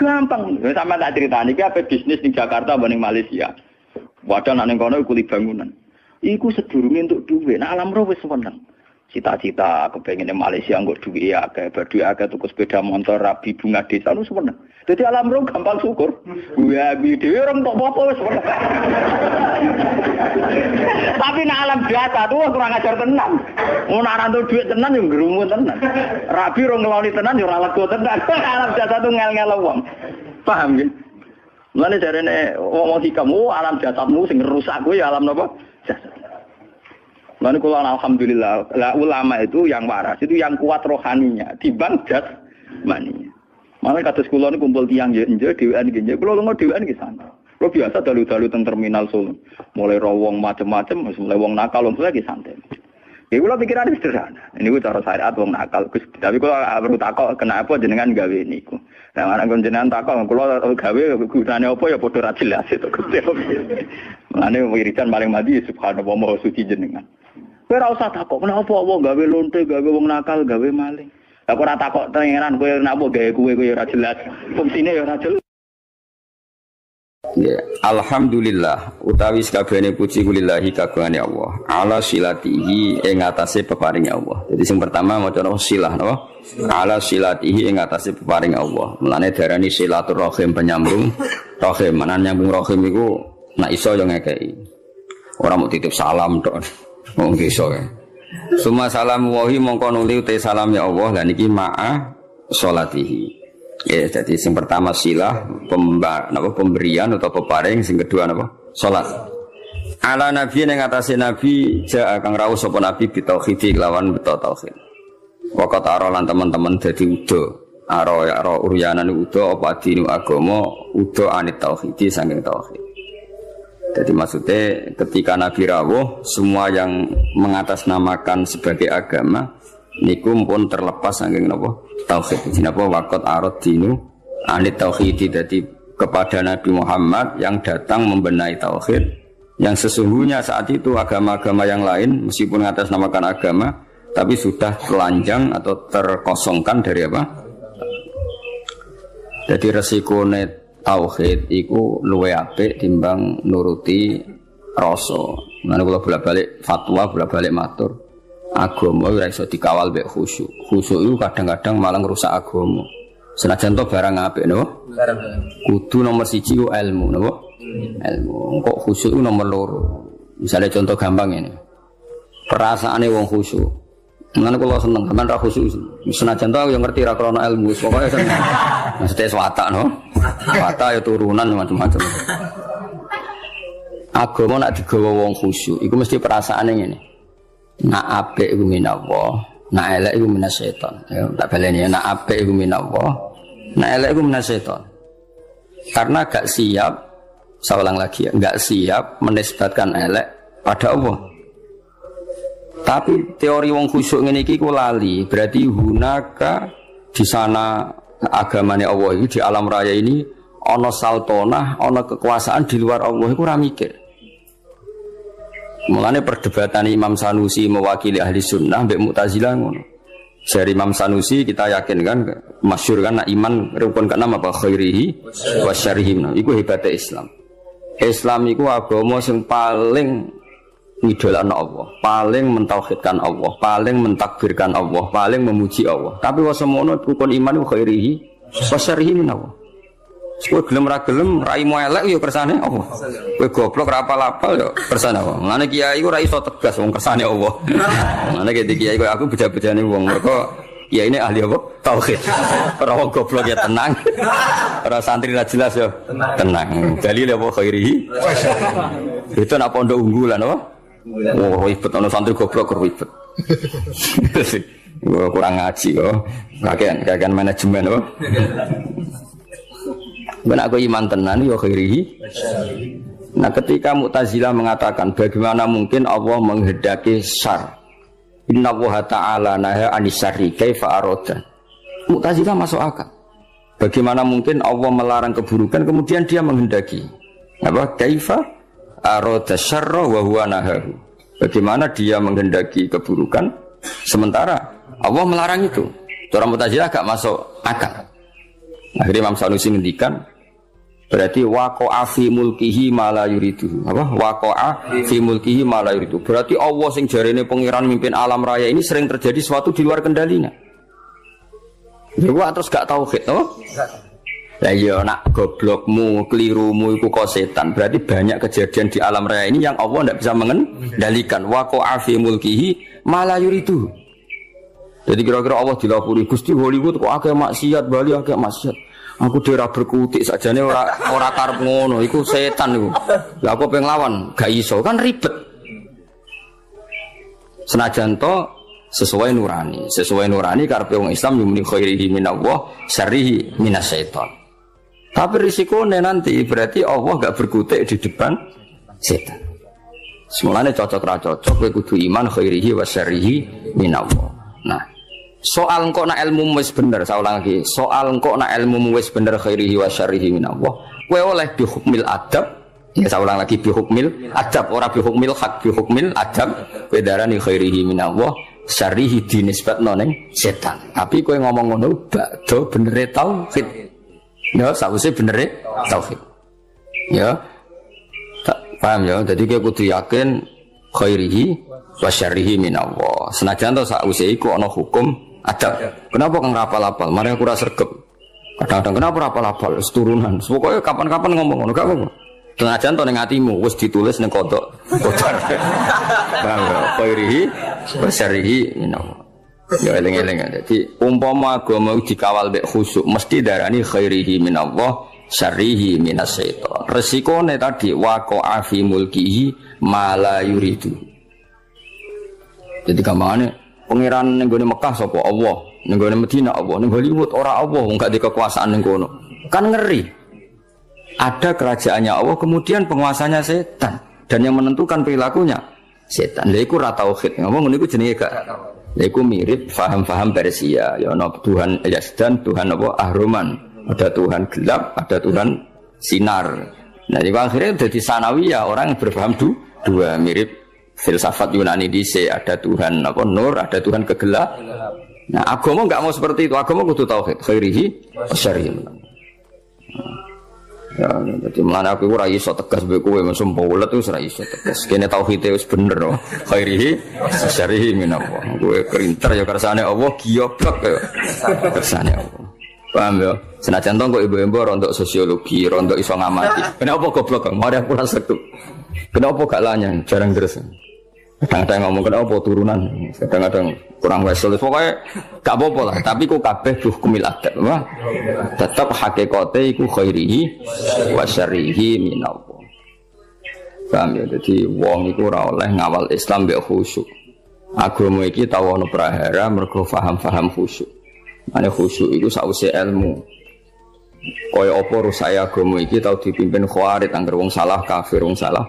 Gampang. Sama tak ceritani iki ape bisnis di Jakarta banding Malaysia. Wadah nak ning kono kuli bangunan. Iku sedurunge entuk dhuwit. Nah alam roh wis seneng. Cita-cita kepengine Malaysia nggo dhuwit akeh, badhe akeh tuku sepeda motor, rabi bunga desa lu seneng. Dadi alam roh gampang syukur. Gua dhewe ora entuk apa-apa wis seneng. Tapi nak alam biasa tuh kurang ajar tenan. Ngono ora entuk dhuwit tenan yo ngrumu tenan. Rabi ora ngeloni tenan yo ora lega tenan. Alam biasa tuh ngel-ngel wong. Paham nggih? Mulane jarene wong kamu alam jasadmu sing rusak kuwi alam napa? Jasad. Lalu kalau alhamdulillah, ulama itu yang waras, itu yang kuat rohaninya, dibanding jasmaninya. Malah kata sekolah ini kumpul tiang jenje, dewan jenje, kalau lo dewan di sana. Lo biasa dalu-dalu teng terminal Solo, mulai rawong macam-macam, mulai wong nakal, mulai di santai. Ya kalau pikiran ini sederhana, ini cara syariat wong nakal. Tapi kalau perlu takok, kenapa jenengan gawe niku? Nah, mana jenengan takok, kalau gawe gunanya apa ya bodoh jelas itu. Mana wiridan paling mati subhanallah maha suci jenengan. Kowe ora usah takok, kenapa wong gawe lonte, gawe wong nakal, gawe maling. Lah kok ora takok tengeran kowe napa gawe kowe ora jelas. Fungsine ya ora jelas. Ya, alhamdulillah utawi sakabehane puji kulillahi kagungane Allah. Ala silatihi ing atase peparing Allah. Jadi sing pertama maca silah napa? Ala silatihi ing atase peparing Allah. Mulane diarani silaturrahim penyambung rahim. Menan nyambung rahim iku nek iso yo ngekeki. Ora mau titip salam tok. Wong iso ya. Suma salam wahi mongko nuli uti salam ya Allah lan iki ma'a sholatihi. Ya, jadi sing pertama silah pemberian atau peparing, sing kedua napa? Salat. Ala nabi ning atase nabi ja kang rawuh sapa nabi bitauhid lawan beto tauhid. Waqat ara lan teman-teman dadi udo. Ara uryanan udo apa dinu agama udo anit tauhid saking tauhid. Jadi maksudnya ketika Nabi rawuh semua yang mengatasnamakan sebagai agama niku pun terlepas saking napa tauhid. Jenapa waqat arad dinu anit tauhid, jadi kepada Nabi Muhammad yang datang membenahi tauhid yang sesungguhnya saat itu agama-agama yang lain meskipun mengatasnamakan agama tapi sudah telanjang atau terkosongkan dari apa? Jadi resikonya tauhid iku luwe apik timbang nuruti rasa. Mana kula bolak-balik fatwa, bolak-balik matur. Agama ora iso dikawal mek khusyuk. Khusyuk itu kadang-kadang malah ngrusak agama. Senajan to barang apik no. Kudu nomor 1 ku ilmu napa? Ilmu. Kok khusyuk itu nomor 2. Misalnya contoh gampang ini. Perasaane wong khusyuk. Mana kula seneng sampean ra khusyuk. Senajan to yo ngerti ra krana ilmu, pokoke seneng. Mesti watak no. Watak ya turunan macam-macam. Agama nak digawa wong khusyuk, iku mesti perasaane ngene. Nak apik iku minallah, Nak elek iku minasyaiton. Ya, tak baleni nak apik iku minallah. Nak elek iku minasyaiton. Karena gak siap, saya ulang lagi ya, gak siap menisbatkan elek pada Allah. Tapi teori wong khusyuk ngene iki ku lali, berarti hunaka di sana agamane Allah ini di alam raya ini ana saltonah, ana kekuasaan di luar Allah iku ora mikir. Mulane perdebatan Imam Sanusi mewakili ahli sunnah mbek Mu'tazilah ngono. Dari Imam Sanusi kita yakin kan masyhur kan iman rukun keenam apa khairihi wa syarrihi. Iku hebatnya Islam. Islam iku agama sing paling ngidolakno Allah, paling mentauhidkan Allah, paling mentakbirkan Allah, paling memuji Allah. Tapi wa semono rukun iman iku khairihi wa syarrihi min Allah. Kowe gelem ra gelem raimu elek ya kersane Allah. Kowe goblok ra apal-apal ya kersane Allah. Mulane kiai iku ra iso tegas wong kersane Allah. Mulane kiai koyo aku beja-bejane wong mergo kiai ini ahli apa? Tauhid. Ora wong goblok ya tenang. Ora santri ra jelas ya tenang. Dalil apa khairihi? Itu nak pondok unggulan apa? Oh ribet ana santri goblok ribet. Kurang ngaji kok. Kakean manajemen apa? Ben aku iman tenan ya khairihi. Nah, ketika Mu'tazilah mengatakan bagaimana mungkin Allah menghendaki syar. Innallaha ta'ala naha anisarri kaifa arada. Mu'tazilah masuk akal. Bagaimana mungkin Allah melarang keburukan kemudian dia menghendaki. Apa? Kaifa arada syarra wa huwa nahahu. Bagaimana dia menghendaki keburukan sementara Allah melarang itu. Cara Mu'tazilah agak masuk akal. Akhirnya Imam Sanusi ngendikan berarti waqa'a fi mulkihi ma la yuridu. Apa? Waqa'a fi mulkihi ma la yuridu. Berarti Allah sing jarene pengiran mimpin alam raya ini sering terjadi sesuatu di luar kendalinya. Ya terus gak tauhid, apa? Lah iya nak goblokmu, kelirumu iku kok setan. Berarti banyak kejadian di alam raya ini yang Allah ndak bisa mengendalikan. Waqa'a fi mulkihi ma la yuridu. Jadi kira-kira Allah dilapuri Gusti Hollywood kok akeh maksiat, Bali akeh maksiat. Aku dhewe berkutik sakjane ora karep ngono, iku setan iku. Lah aku pengen lawan, gak iso kan ribet. Senajan to sesuai nurani karepe wong Islam yumni khairihi minallah, syarrihi minasyaiton. Tapi risikone nanti berarti Allah gak berkutik di depan setan. Semulane cocok ra cocok kowe kudu iman khairihi wa syarrihi minallah. Nah, soal engkau nak ilmu wis bener, saya ulang lagi. Soal engkau nak ilmu wis bener khairihi wa syarrihi minallah. Kowe oleh bihukmil adab. Ya saya ulang lagi bihukmil adab, ora bihukmil hak, bihukmil adab. Kowe darani khairihi minallah, syarrihi dinisbatno ning setan. Tapi kowe ngomong ngono bakdo benere tauhid. Ya, sawise benere tauhid. Ya. Paham ya? Jadi kowe kudu yakin khairihi wa syarrihi minallah. Senajan to sakwise iku ana hukum adab. Kenapa kang rapal-apal? Mari aku ora sregep. Kadang-kadang kenapa rapal-apal? Wis turunan. Pokoke kapan-kapan ngomong ngono gak apa-apa. Senajan to ning atimu wis ditulis ning kodok. Khairihi wa syarrihi minallah. Ya eling-eling. Dadi umpama agama dikawal mek khusyuk mesti darani khairihi minallah, syarrihi minasyaiton. Resikone tadi waqa'a fi mulkihi ma la yuridu. Jadi gampangane pangeran ning gone Mekah sapa Allah, ning gone Madinah Allah, ning Hollywood ora Allah, wong gak di kekuasaan ning kono. Kan ngeri. Ada kerajaannya Allah kemudian penguasanya setan dan yang menentukan perilakunya setan. Lha iku ra tauhid. Ngomong ngene iku jenenge gak. Lha iku mirip faham-faham Persia, ya ana Tuhan Yazdan, Tuhan apa Ahroman. Ada Tuhan gelap, ada Tuhan sinar. Nah, di akhirnya jadi sanawiyah orang yang berpaham dua mirip filsafat Yunani dhisik, ada Tuhan apa nur, ada Tuhan kegelap. Nah, agama enggak mau seperti itu. Agama kudu tauhid, khairihi wa syarrihi. Ya, jadi mulane aku ora iso tegas mbek kowe mesum polet wis ora iso tegas. Kene tauhid wis bener no. Khairihi wa syarrihi minallah. Kowe kerinter ya kersane Allah, giyoblok ya kersane Allah. Paham ya? Senajan to kok ibu-ibu rontok sosiologi, rontok iso ngamati. Kenapa goblok kok? Mari aku rasa tuh. Kenapa gak lanyang? Jarang deres. Kadang-kadang ngomong kenapa turunan, kadang-kadang kurang wesel. Pokoknya gak apa-apa lah. Tapi ku kabeh hukumil adab. Tetap hakikate iku khairihi wa syarrihi minallah. Paham ya? Jadi wong iku ora oleh ngawal Islam mbek khusyuk. Agama iki tau ana prahara mergo paham-paham khusyuk. Ane khusyuk iku sause ilmu. Kaya apa rusak agama iki tau dipimpin khawarit angger wong salah kafir wong salah.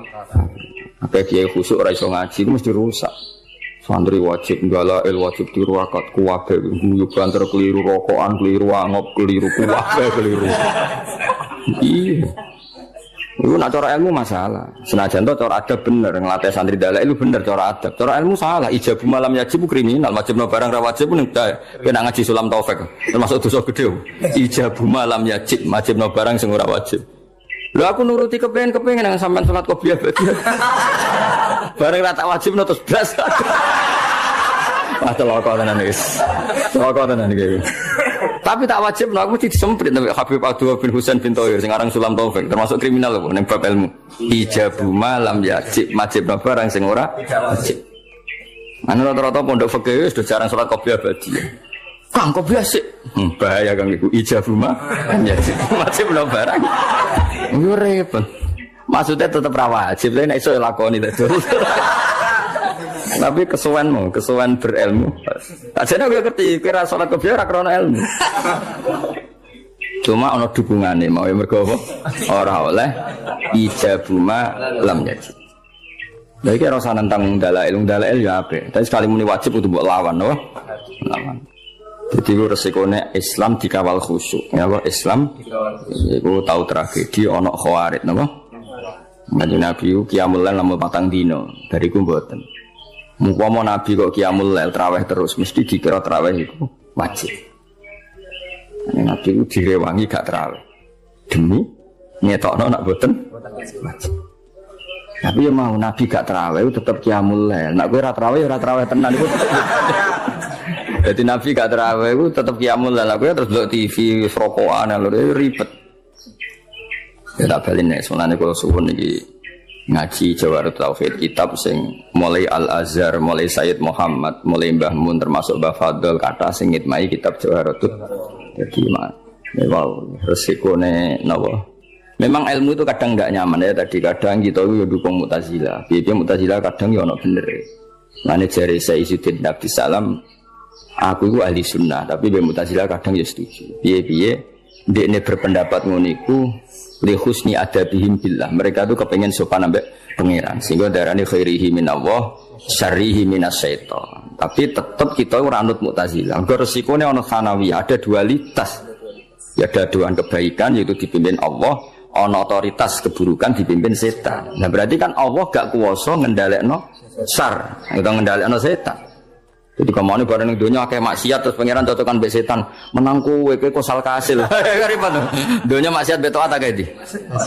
Apa kiai khusyuk ora iso ngaji itu mesti rusak. Santri wajib ngalail wajib tiru akad kuwabe guyu banter keliru rokokan keliru angop keliru kuwabe keliru. Iya. Itu nak cara ilmu masalah. Senajan to cara adab bener nglatih santri dalek itu bener cara adab. Cara ilmu salah. Ijabu malam yajib kriminal, wajibno barang ra wajib pun kena ngaji sulam taufik. Termasuk dosa gede. Ijabu malam yajib, wajibno barang sing ora wajib. Lho aku nuruti kepengin nang sampean salat qobliyah berarti. Bareng ra tak wajibno terus blas. Wah celaka tenan wis. Celaka tenan iki. Tapi tak wajib aku mesti disemprit sampai Habib Abdullah bin Husain bin Thohir sing aran Sulam Taufik termasuk kriminal lho ning bab ilmu. Ijabu malam yajib wajibno barang sing ora wajib. Anu rata-rata pondok fikih wis jarang salat qobliyah badi. Kang qobliyah sik. Bahaya Kang iku ijabu malam yajib wajibno barang. Yo repot. Maksudnya tetap ra wajib, nek iso lakoni terus. Tapi kesuwen berilmu. Ajane aku ngerti kira salat qobliyah ora krana ilmu. Cuma ana dukungane mau mergo apa? Ora oleh ijabu lam yajib. Lha iki ora sanentang dalail ya apik. Tapi sekali muni wajib kudu mbok lawan, no? Lawan. Jadi resikone Islam dikawal khusyuk. Ya apa Islam iku tau tragedi ana khawarit, napa? Kanjeng Nabi qiyamul lail lamun 4 dina, bariku mboten. Mumpama Nabi kok qiyamul lail traweh terus mesti dikira traweh iku wajib. Nabi ku direwangi gak traweh. Demi ngetokno nak mboten wajib. Tapi ya mau Nabi gak traweh tetep qiyamul lail. Nek kowe ora traweh tenan iku. Jadi Nabi gak traweh iku tetep qiyamul lail. Kowe terus delok TV rokokan lho ribet. Ya tak balen nek sunane kula suwun iki ngaji Jawarut Tauhid kitab sing mulai Al-Azhar, mulai Sayyid Muhammad, mulai Mbah Mun termasuk Mbah Fadl kata sing ngitmai kitab Jawarut. Jadi wow, resikone napa? Memang ilmu itu kadang enggak nyaman ya tadi kadang kita yo dukung Mu'tazilah. Piye Mu'tazilah kadang yo ono bener. Mane jare Sayyidina Abdus Salam aku iku ahli sunnah tapi Mu'tazilah kadang yo setuju. Piye-piye ndekne berpendapat ngono iku li husni adabihim billah. Mereka tuh kepengen sopan ambek pangeran. Sehingga darane khairihi minallah, syarrihi minasyaiton. Tapi tetap kita ora anut Mu'tazilah. Engko resikone ana sanawiyah, ada dualitas. Ya ada doan kebaikan yaitu dipimpin Allah, ana otoritas keburukan dipimpin setan. Nah berarti kan Allah gak kuwasa ngendhalekno syar, atau ngendhalekno setan. Jadi kemana barang dunia kayak maksiat terus pangeran cocokan mbek setan menangku kowe kosal kasil. Ribet. Dunia maksiat beto ata kae di.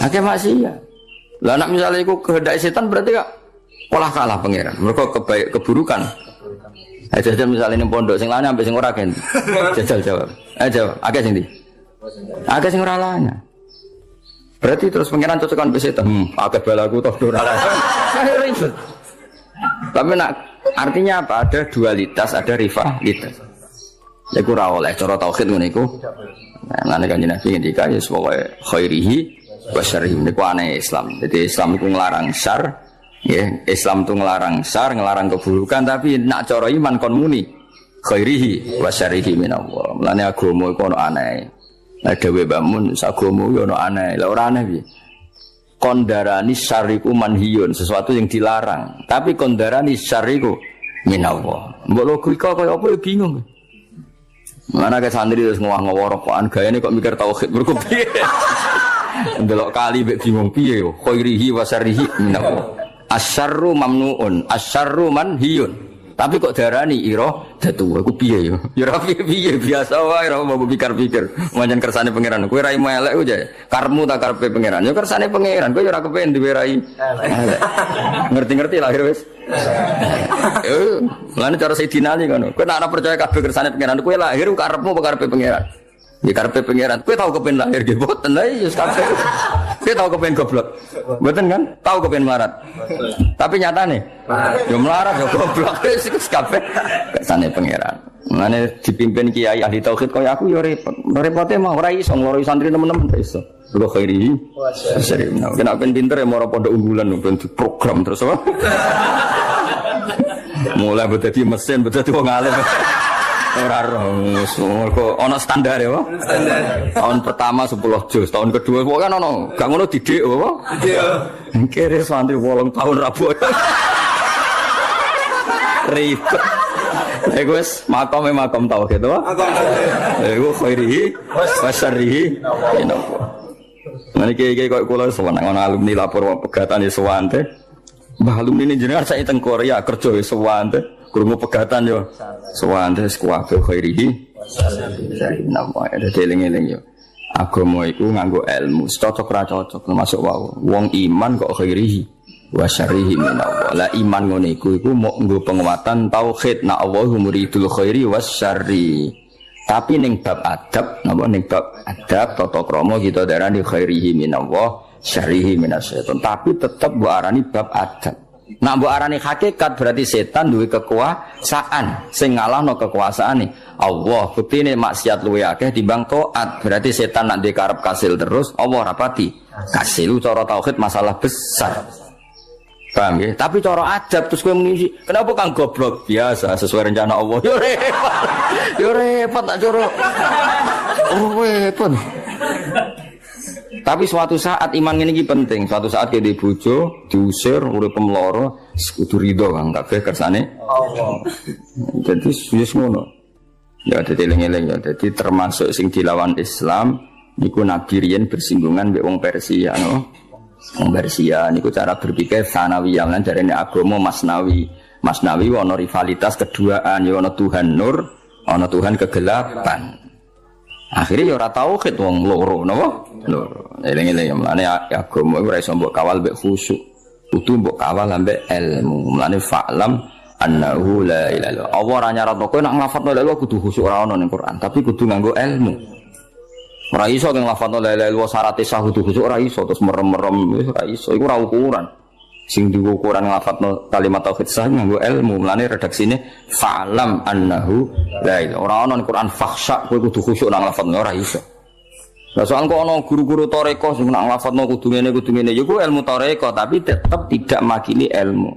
Akeh maksiat. Lah nek misale iku kehendak setan berarti kok olah kalah pangeran. Mergo keburukan. Jajal misale ning pondok sing lanang ambek sing ora gen. Jajal jawab. Jawab. Akeh sing ndi? Akeh sing ora lanang. Berarti terus pangeran cocokan mbek setan. Akeh balaku toh ora. Ribet. Tapi nak artinya apa? Ada dualitas, ada rivalitas. Ya ora oleh cara tauhid ngene iku. Ngene Kanjeng Nabi ngendika ya pokoke khairihi wa syarrihi niku aneh Islam. Jadi Islam iku nglarang syar, ya. Islam itu nglarang syar, nglarang keburukan tapi nak cara iman kon muni khairihi wa syarrihi minallah. Mulane agama iku ono aneh. Lah dhewe bangun agama yo ono aneh. Lah ora aneh piye? Kondarani syariku manhiyun sesuatu yang dilarang tapi kondarani syariku minallah mbok logika kaya apa ya bingung mana ke santri terus ngowah-ngowah rokokan gayane kok mikir tauhid mergo piye ndelok kali mek bingung piye yo khairihi wa syarrihi minallah asyarru mamnuun asyarru manhiyun tapi kok darani ira datu aku piye yo ya ora piye biasa wae ora mau pikir-pikir pancen kersane pangeran kowe ra elek aja karmu tak karepe pangeran yo kersane pangeran kowe ora kepen duwe rai ngerti-ngerti lahir wis yo lan cara Sayyidina Ali ngono kowe nek percaya kabeh kersane pangeran kowe lahir karepmu apa karepe pangeran ya karepe pangeran kowe tau kepen lahir nggih mboten lha yo kabeh kowe tau kepen goblok mboten kan tau kepen melarat tapi nyatane yo melarat yo goblok wis kabeh kersane pangeran. Mulane dipimpin kiai ahli tauhid kaya aku yo repot. Repote mah ora iso ngloroi santri teman-teman ora iso. Lho khairi. Kena ben pinter ya moro pondok unggulan ben diprogram terus apa. Mulai dadi mesin, dadi wong alim. Ora roh, ana standar ya, Pak. Standar. Tahun pertama 10 juz, tahun kedua kok kan ono, gak ngono didik apa? Didik. Kere santri 8 tahun rabu. Ribet. Iku wis makom tauhid to. Iku khairihi wasyarrihi inapa. Niki kok kula seneng ana alumni lapor pegatan ya sewante. Mbah alumni ini jenengan sak teng Korea kerja ya sewante. Krungu pegatan yo sewante kuwabe khairihi wasyarrihi inapa. Ada eling-eling yo. Agama iku nganggo ilmu, cocok ra cocok termasuk wae. Wong iman kok khairihi wa syarrihi minallah. La iman ngene iku mok nggo penguatan tauhid na Allahu muridul khairi wasyarri. Tapi ning bab adab, napa ning bab adab tata krama kita darani khairihi minallah, syarrihi minasyaiton. Tapi tetep mbok arani bab adab. Nak mbok arani hakikat berarti setan duwe kekuasaan sing ngalahno kekuasaane Allah. Buktine maksiat luwe akeh timbang taat. Berarti setan nak dikarep kasil terus, Allah rapati kasil. Cara tauhid masalah besar. Paham ya? Tapi cara adab terus kowe muni, kenapa kang goblok? Biasa sesuai rencana Allah. Yo repot. Yo repot tak cara. Oh repot. Tapi suatu saat iman ini penting. Suatu saat ke di bojo, diusir, urip pemloro, kudu rido kang kabeh kersane Allah. Jadi wis ngono. Ya dadi eling-eling ya. Dadi termasuk sing dilawan Islam niku Nabi riyen bersinggungan mbek wong Persia no. Wong Persia niku cara berpikir sanawiyah lan jarene agama masnawi. Masnawi ana rivalitas keduaan, ya ana Tuhan nur, ana Tuhan kegelapan. Akhirnya ya ora tauhid wong loro napa? Loro. Eling-eling mlane agama iku ora iso mbok kawal mbek khusyuk. Kudu mbok kawal ambek ilmu. Mlane fa'lam annahu la ilaha illallah. Allah ora nyaratno kowe nek nglafadzno la ilaha kudu khusyuk ora ono ning Quran, tapi kudu nganggo ilmu. Ora iso kang lafadzno la ilaha illallah syarat sah kudu khusyuk ora iso terus merem-merem ora iso. Iku ora ukuran. Sing diukuran nglafadzno kalimat tauhid sah nganggo ilmu. Mlane redaksine fa'lam annahu la ilaha. Ora ono ning Quran fakhsha kowe kudu khusyuk nang lafadzno ora iso. Lah soal kok ana guru-guru tarekah sing nak lafadzno kudu ngene ya ku ilmu tarekah tapi tetap tidak makili ilmu.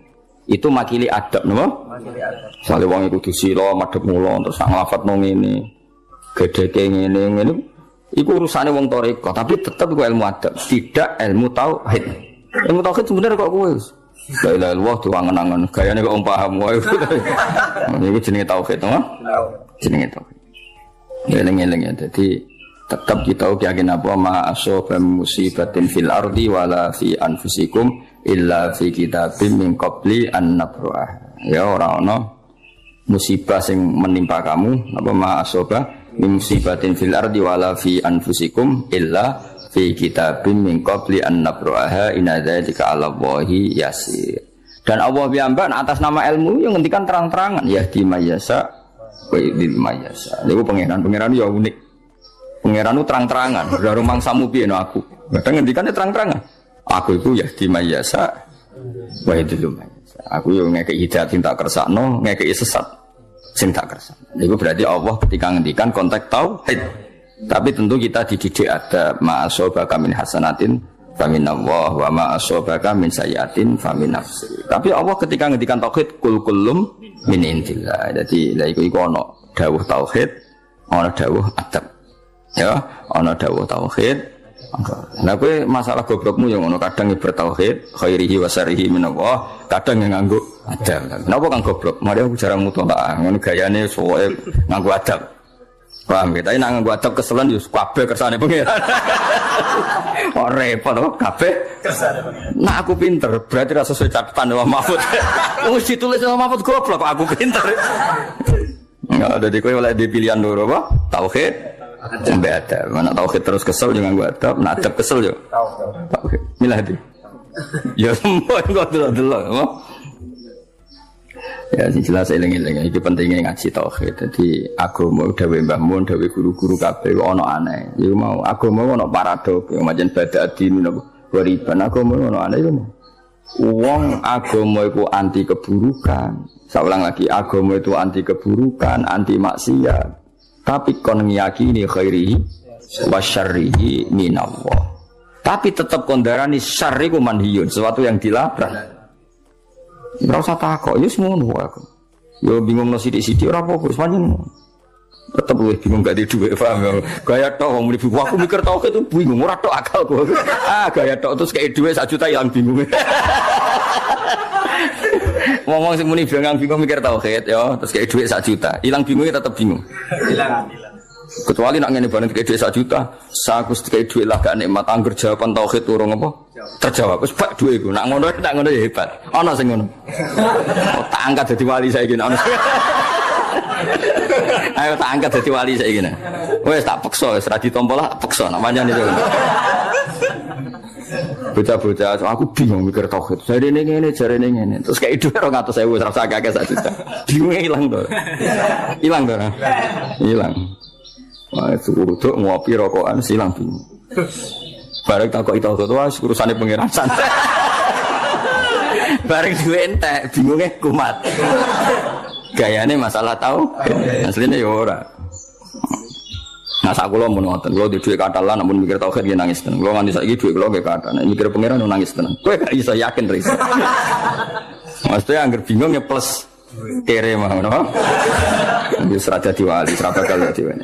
Itu makili adab napa? Makili adab. Sale wong iku kudu sila madhep mulo terus nak lafadzno ngene. Gedheke ngene. Iku urusane wong tarekah tapi tetap iku ilmu adab, tidak ilmu tauhid. Ilmu tauhid sebenarnya kok kowe. La ilaha illallah diwangen-angen gayane kok paham wae. Niku jenenge tauhid to. Jenenge tauhid. Eling-eling ya dadi tetap kita yakin apa ma asoba musibatin fil ardi wala fi anfusikum illa fi kitabim min qabli an nabra'ah. Ya ora ana musibah sing menimpa kamu apa ma asoba musibatin fil ardi wala fi anfusikum illa fi kitabim min qabli an nabra'ah inna dzalika 'ala Allahi yasir. Dan Allah piyambak atas nama ilmu yang ngendikan terang-terangan yahdi mayyasa wa yudhil mayyasa. Niku pangeran ya unik. Pangeran itu terang-terangan, udah rumang samu piye no aku. Kadang ngendikane terang-terangan. Aku itu yahdi mayyasa wa yudhil mayyasa. Aku yo ngekeki hidayat sing tak kersakno, ngekeki sesat sing tak kersakno. Niku berarti Allah ketika ngendikan konteks tauhid. Tapi tentu kita dididik ada ma'asobaka min hasanatin famin Allah wa ma'asobaka min sayyatin famin nafsi. Tapi Allah ketika ngendikan tauhid kul kullum min indillah. Jadi la iku ana dawuh tauhid, ana dawuh adab. Ya, ana dawuh tauhid. Nah kowe masalah goblokmu yang ngono kadang bertauhid khairihi wa syarrihi minallah, kadang yang nganggo adab. Kenapa kang goblok? Mari aku jarang mutolaah, ngono gayane soe nganggo adab. Paham ya? Tapi nak nganggo adab keselan yo kabeh kersane pangeran. Ora repot kok kabeh kersane pangeran. Nah aku pinter, berarti ra sesuai catatan Imam Mahfud. Wis ditulis Imam Mahfud goblok kok aku pinter. Enggak ada di kowe oleh dipilihan loro apa? Tauhid sampai adab. Mana tauhid terus kesel jangan gua adab, nak adab kesel yo. Tauhid. Milah di. Ya semua kok delok-delok, apa? Ya sing jelas eling-eling iki pentingnya ngaji tauhid. Dadi agama dawuh Mbah Mun, dawuh guru-guru kabeh ana aneh. Iku mau agama ana paradok, yang macam badati napa wariban agama ana aneh yo. Wong agama iku anti keburukan. Saulang lagi agama itu anti keburukan, anti maksiat. Tapi kon ngiyakini khairihi wa syarrihi minallah. Tapi tetap kondarani syarri ku manhiyun, sesuatu yang dilarang. Ora usah takok, ya ngono aku. Yo bingung no sithik-sithik ora apa-apa sepanjang. Tetep luwih bingung gak di dhuwit paham ya. Gaya tok wong muni aku mikir tauhid itu bingung ora tok akalku. Gaya tok terus kayak dhuwit 1 juta ilang bingung. Ngomong sing muni bingung mikir tauhid ya terus kayak dhuwit 1 juta. Ilang bingungnya tetep bingung. Hilang. Kecuali nak ngene bareng kayak dhuwit 1 juta, saku kayak dhuwit lah gak nikmat angger jawaban tauhid urung apa? Terjawab. Wis bak dhuwit iku. Nak ngono ya hebat. Ana sing ngono. Tak angkat dadi wali saiki ana. Ayo tak angkat dadi wali saiki. Wes tak peksa wis ra ditampa lah peksa nak pancen itu. Bocah-bocah aku bingung mikir tauhid. Jarene ngene. Terus kayak dhuwit 200.000 ora usah akeh 1 juta. Bingunge ilang to. Hilang. Wah, suruh ngopi rokokan silang bingung. Bareng takok itu wah urusane pangeran santai. Bareng duwe entek bingunge kumat. Gayane masalah tahu. Asline ya ora. Nah sak kula mun ngoten, kula di dhuwit katalan namun mikir tauhid nggih nangis tenan. Kula nganti saiki dhuwit kula nggih kathah. Nek mikir pangeran nangis tenan. Kowe gak iso yakin ra iso. Mesti angger bingung ya plus kere mah ngono. Wis ra dadi wali, ra bakal dadi wali.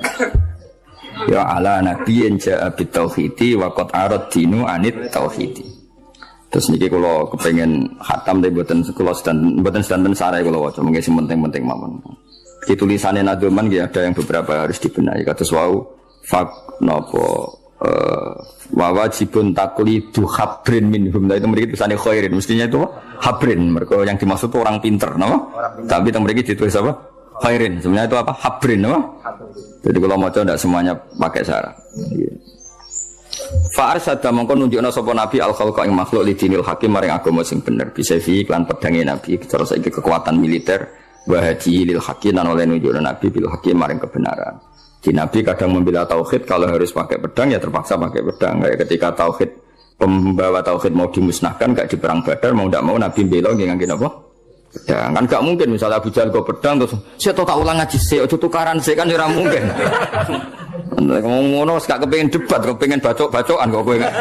Ya ala nabiyyin ja'a bitauhidi wa qad arad dinu anit tauhidi. Terus niki kula kepengin khatam tapi mboten kula sedanten sarai kula waca mengke sing penting-penting mawon. Di tulisannya Nadoman ya ada yang beberapa harus dibenahi. Kados wau fak napa wa wajibun taqlidu habrin minhum. Itu mriki tulisane khairin. Mestinya itu habrin. Mergo yang dimaksud itu orang pinter napa? Tapi teng mriki ditulis apa? Khairin. Sebenarnya itu apa? Habrin napa? Jadi kalau maca ndak semuanya pakai syarat. Fa'arsada mongko nunjukna sapa nabi al-khalqa ing makhluk lidinil hakim maring agama sing bener. Bisa fi lan pedange nabi cara saiki kekuatan militer wa hadi lil hakim lan oleh nunjukna nabi bil hakim maring kebenaran. Di nabi kadang membela tauhid kalau harus pakai pedang ya terpaksa pakai pedang. Kayak ketika tauhid pembawa tauhid mau dimusnahkan gak di perang Badar mau ndak mau nabi bela nggih ngangge napa? Pedang. Kan gak mungkin misalnya Abu Jahal kok pedang terus saya tak ulang ngaji sik aja tukaran sik kan ora mungkin. Ngomong ngono gak kepengin debat, kepengin bacok-bacokan kok kowe gak.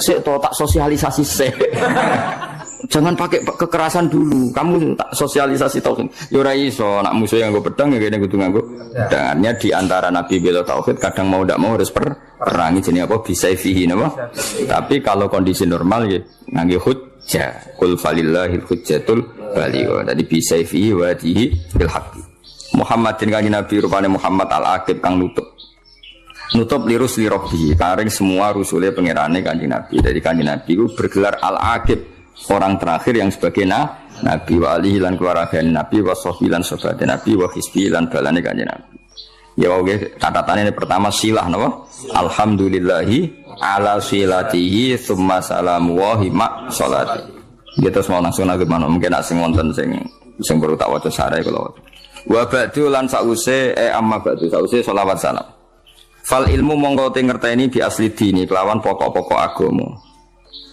Sik to tak sosialisasi sik. Jangan pakai kekerasan dulu. Kamu tak sosialisasi tauhid. Ya ora iso, nak musuh yang nggo pedang ya kene kudu nganggo. Pedangannya di antara nabi bela tauhid kadang mau ndak mau harus perangi jenenge apa bisa fihi napa. Tapi kalau kondisi normal ya ngangge hujjah. Qul falillahil hujjatul baligh. Tadi bisa fihi wa dihi bil haqqi. Muhammadin kanjeng Nabi rupane Muhammad al-Aqib kang nutup lirus lirobbi karing semua rusule pangerane kanjeng Nabi. Jadi kanjeng Nabi itu bergelar al-Aqib, orang terakhir yang sebagai Nabi wa alihi lan keluarga Nabi wa sahbihi lan sahabat Nabi wa hizbi lan balane kanjeng Nabi. Ya oke, catatannya ini pertama silah napa? Alhamdulillahi ala silatihi tsumma salamu wa hima sholati. Dia terus mau langsung nang mana mungkin nak sing wonten sing perlu tak waca sare kula. Wa ba'du lan sause amma ba'du sause selawat salam. Fal ilmu mongko te ngerteni bi asli dini kelawan pokok-pokok agama.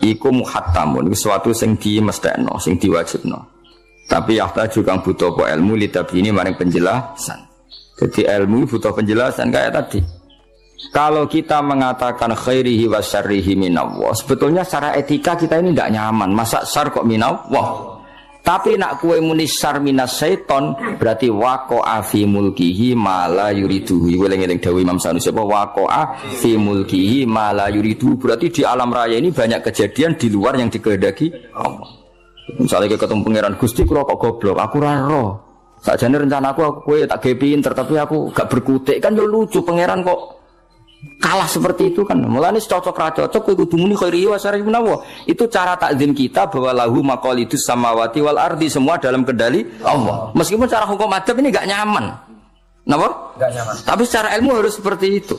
Iku muhattamun sesuatu sing dimesthekno, sing diwajibno. Tapi yahta juga butuh apa ilmu litabini maring penjelasan. Jadi ilmu butuh penjelasan kayak tadi. Kalau kita mengatakan khairihi wa syarrihi minallah, sebetulnya secara etika kita ini tidak nyaman. Masa syar kok minallah? Tapi nak kue muni syar minas syaiton berarti waqa'a fi mulkihi ma la yuriduhu. Eling-eling dawuh Imam Sanusi apa waqa'a fi mulkihi ma la yuriduhu. Berarti di alam raya ini banyak kejadian di luar yang dikehendaki Allah. Misalnya ketemu pangeran Gusti kula kok goblok, aku ora roh. Sakjane rencanaku aku kowe tak gawe pinter tapi aku gak berkutik kan yo lucu pangeran kok kalah seperti itu kan. Mulane cocok ra cocok kowe kudu muni khairi wa syarri menawa. Itu cara takzim kita bahwa lahu maqalidus samawati wal ardi semua dalam kendali Allah. Meskipun cara hukum adab ini gak nyaman. Napa? Gak nyaman. Tapi secara ilmu harus seperti itu.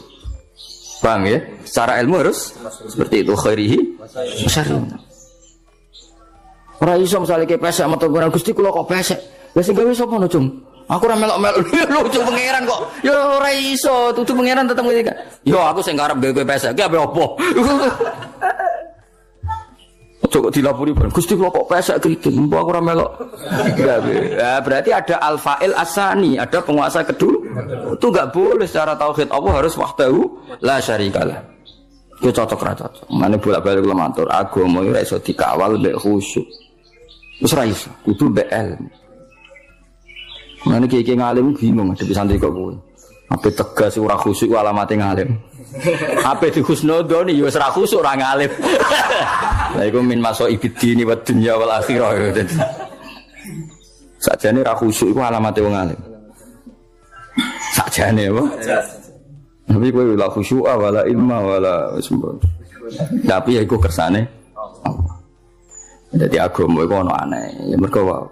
Paham ya? Secara ilmu harus seperti itu khairihi wa syarri. Ora iso misale ke pesek metu ora Gusti kula kok pesek. Lah sing gawe sapa no, Cung? Aku ora melok-melok lucu pangeran kok. Ya ora iso, tutu pangeran tetep ngene kan. Yo aku sing arep gawe pesek, ki ape opo? Kok dilapuri Gusti kula kok pesek kriting, mbok aku ora melok. Ya berarti ada al-fa'il asani, ada penguasa kedua. Itu enggak boleh secara tauhid Allah harus wahdahu la syarikalah. Itu cocok ra cocok. Mane bolak-balik kula matur, agama ora iso dikawal mbek khusyuk. Wis ra iso, kudu mbek ilmu. Mana kiai ngalim bingung ada santri kok kowe. Ape tegas ora khusuk alamate ngalim. Ape di husnudon ya wis ra khusuk ora ngalim. Lah iku min maso ibidini wa dunya wal akhirah. Sakjane ra khusuk iku alamate wong alim. Sakjane apa? Tapi kowe la khusyuk wala ilma wala sembah. Tapi ya iku kersane Allah. Dadi agama iku ono aneh. Ya mergo wae.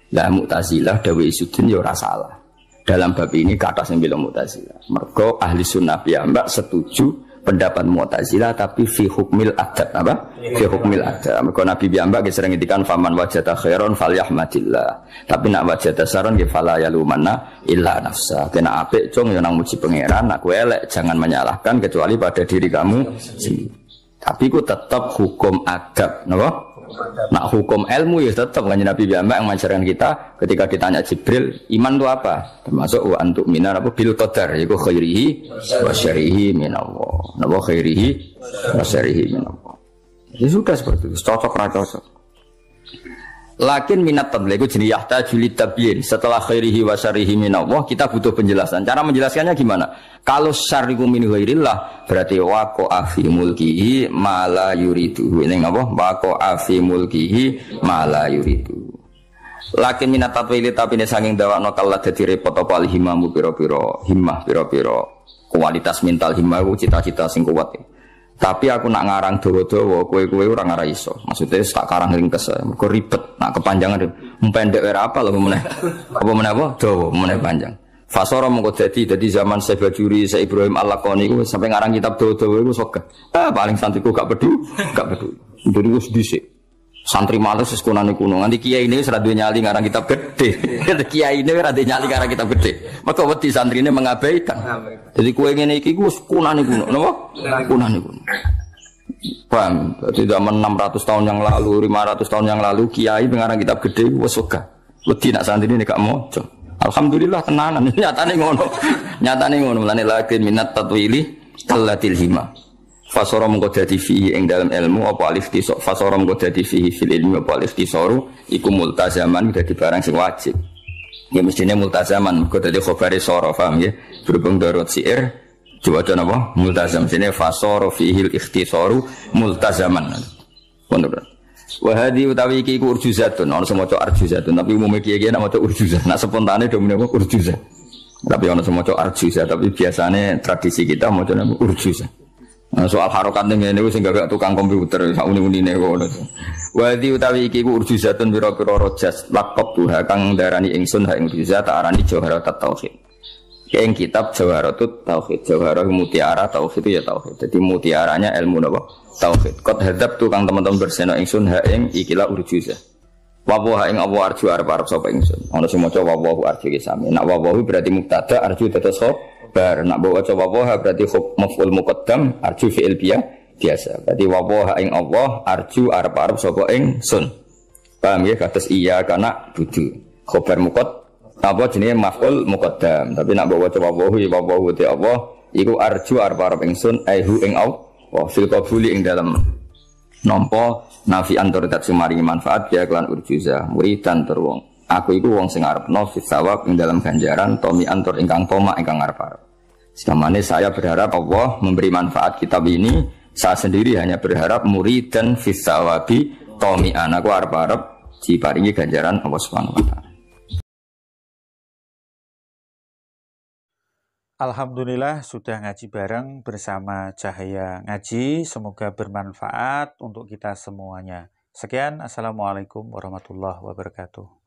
Lah Mu'tazilah dawe Isudin ya ora salah. Dalam bab ini kata sing bilang Mu'tazilah. Mergo ahli sunnah piyambak setuju pendapat Mu'tazilah tapi fi hukmil adat apa? Fi hukmil adat. Mergo Nabi piyambak sering ngendikan faman wajada khairon falyahmadillah. Tapi nak wajada saron nggih fala yalumanna illa nafsa. Kena apik cung ya nang muji pangeran, nak kowe elek jangan menyalahkan kecuali pada diri kamu sendiri. Tapi ku tetap hukum adab, napa? Nak hukum ilmu ya tetap kan Nabi Muhammad yang mengajarkan kita ketika ditanya Jibril iman itu apa termasuk wa antuk minar apa bil qadar yaitu khairihi wa syarrihi minallah napa khairihi wa syarrihi minallah ya sudah seperti itu cocok ra cocok lakin minat tabligh itu jenis yahtaju litabyin setelah khairihi wa syarrihi minallah kita butuh penjelasan cara menjelaskannya gimana kalau syarriku min ghairillah berarti waqa'a fi mulkihi ma la yuridu ini apa waqa'a fi mulkihi ma la yuridu lakin minat tatwili tapi ne saking dawakno kala dadi repot apa alhimamu pira-pira himmah pira-pira kualitas mental himmah cita-cita sing kuat tapi aku nak ngarang dawa-dawa kowe-kowe ora ngarah iso maksudnya tak karang ringkes mergo ribet nak kepanjangan pendek ora apa lho meneh apa dawa meneh panjang fasara mengko dadi zaman Syekh Bajuri Syekh Ibrahim Al-Laqani iku sampai ngarang kitab dawa-dawa iku sok paling santriku gak peduli jadi wis dhisik santri males wis kunane kuno nganti kiai ini ora duwe nyali ngarang kitab gede kiai ini ora duwe nyali ngarang kitab gede maka wedi santrine mengabaikan jadi kowe ngene iki wis kunane kuno napa kunane kuno paham jadi zaman 600 tahun yang lalu 500 tahun yang lalu kiai ngarang kitab gede wis wegah wedi nak santrine gak mojo alhamdulillah tenanan nyatane ngono mulane lakin minat tatwili kallatil hima fasara mengko dadi fihi ing dalam ilmu apa alif tisok fasara mengko dadi fihi fil ilmi apa alif tisoru iku multazaman dadi barang sing wajib ya mestine multazaman mengko dadi khabare sara paham ya berhubung darut syair diwaca napa multazam sine fasara fihi ikhtisaru multazaman pondok wa hadi utawi iki ku urjuzatun ana semaca arjuzatun tapi umume kiye-kiye nek maca urjuzah nak spontane do menapa urjuzah tapi ana semaca arjuzah tapi biasane tradisi kita maca napa urjuzah. Nah, soal harokat ngene wis gak tukang komputer sak uni-unine ngono. Wa di utawi iki ku urjuzatun pira-pira rojas laqab tuha kang darani ingsun ha ing urjuzat tak arani jawharat tauhid. Ing kitab jawharatut tauhid, jawharah mutiara tauhid itu ya tauhid. Jadi mutiaranya ilmu napa? Tauhid. Qad hadab tu kang teman-teman berseno ingsun ha ing ikilah urjuzah. Wa wa ing apa arju arep sapa ingsun. Ana sing maca wa wa arju ki sami. Nek wa wa berarti mubtada arju dados bar nak bawa coba waha berarti maf'ul muqaddam arju fi'il biasa berarti waha ing Allah arju arep sapa ing sun paham ya kados iya kana budu khabar muqaddam apa jenenge maf'ul muqaddam tapi nak bawa coba wahu te Allah iku arju arep ing sun aihu ing Allah fil qabuli ing dalam nampa nafi antur dat sumaringi manfaat ya kelan urjuza muridan tur wong aku itu wong sing arepno fi sawab ing dalam ganjaran tomi antur ingkang toma ingkang arep-arep. Sekamane saya berharap Allah memberi manfaat kitab ini. Saya sendiri hanya berharap muridan fi sawabi tomi anaku arep-arep diparingi ganjaran Allah Subhanahu wa taala. Alhamdulillah sudah ngaji bareng bersama Cahaya Ngaji. Semoga bermanfaat untuk kita semuanya. Sekian, assalamualaikum warahmatullahi wabarakatuh.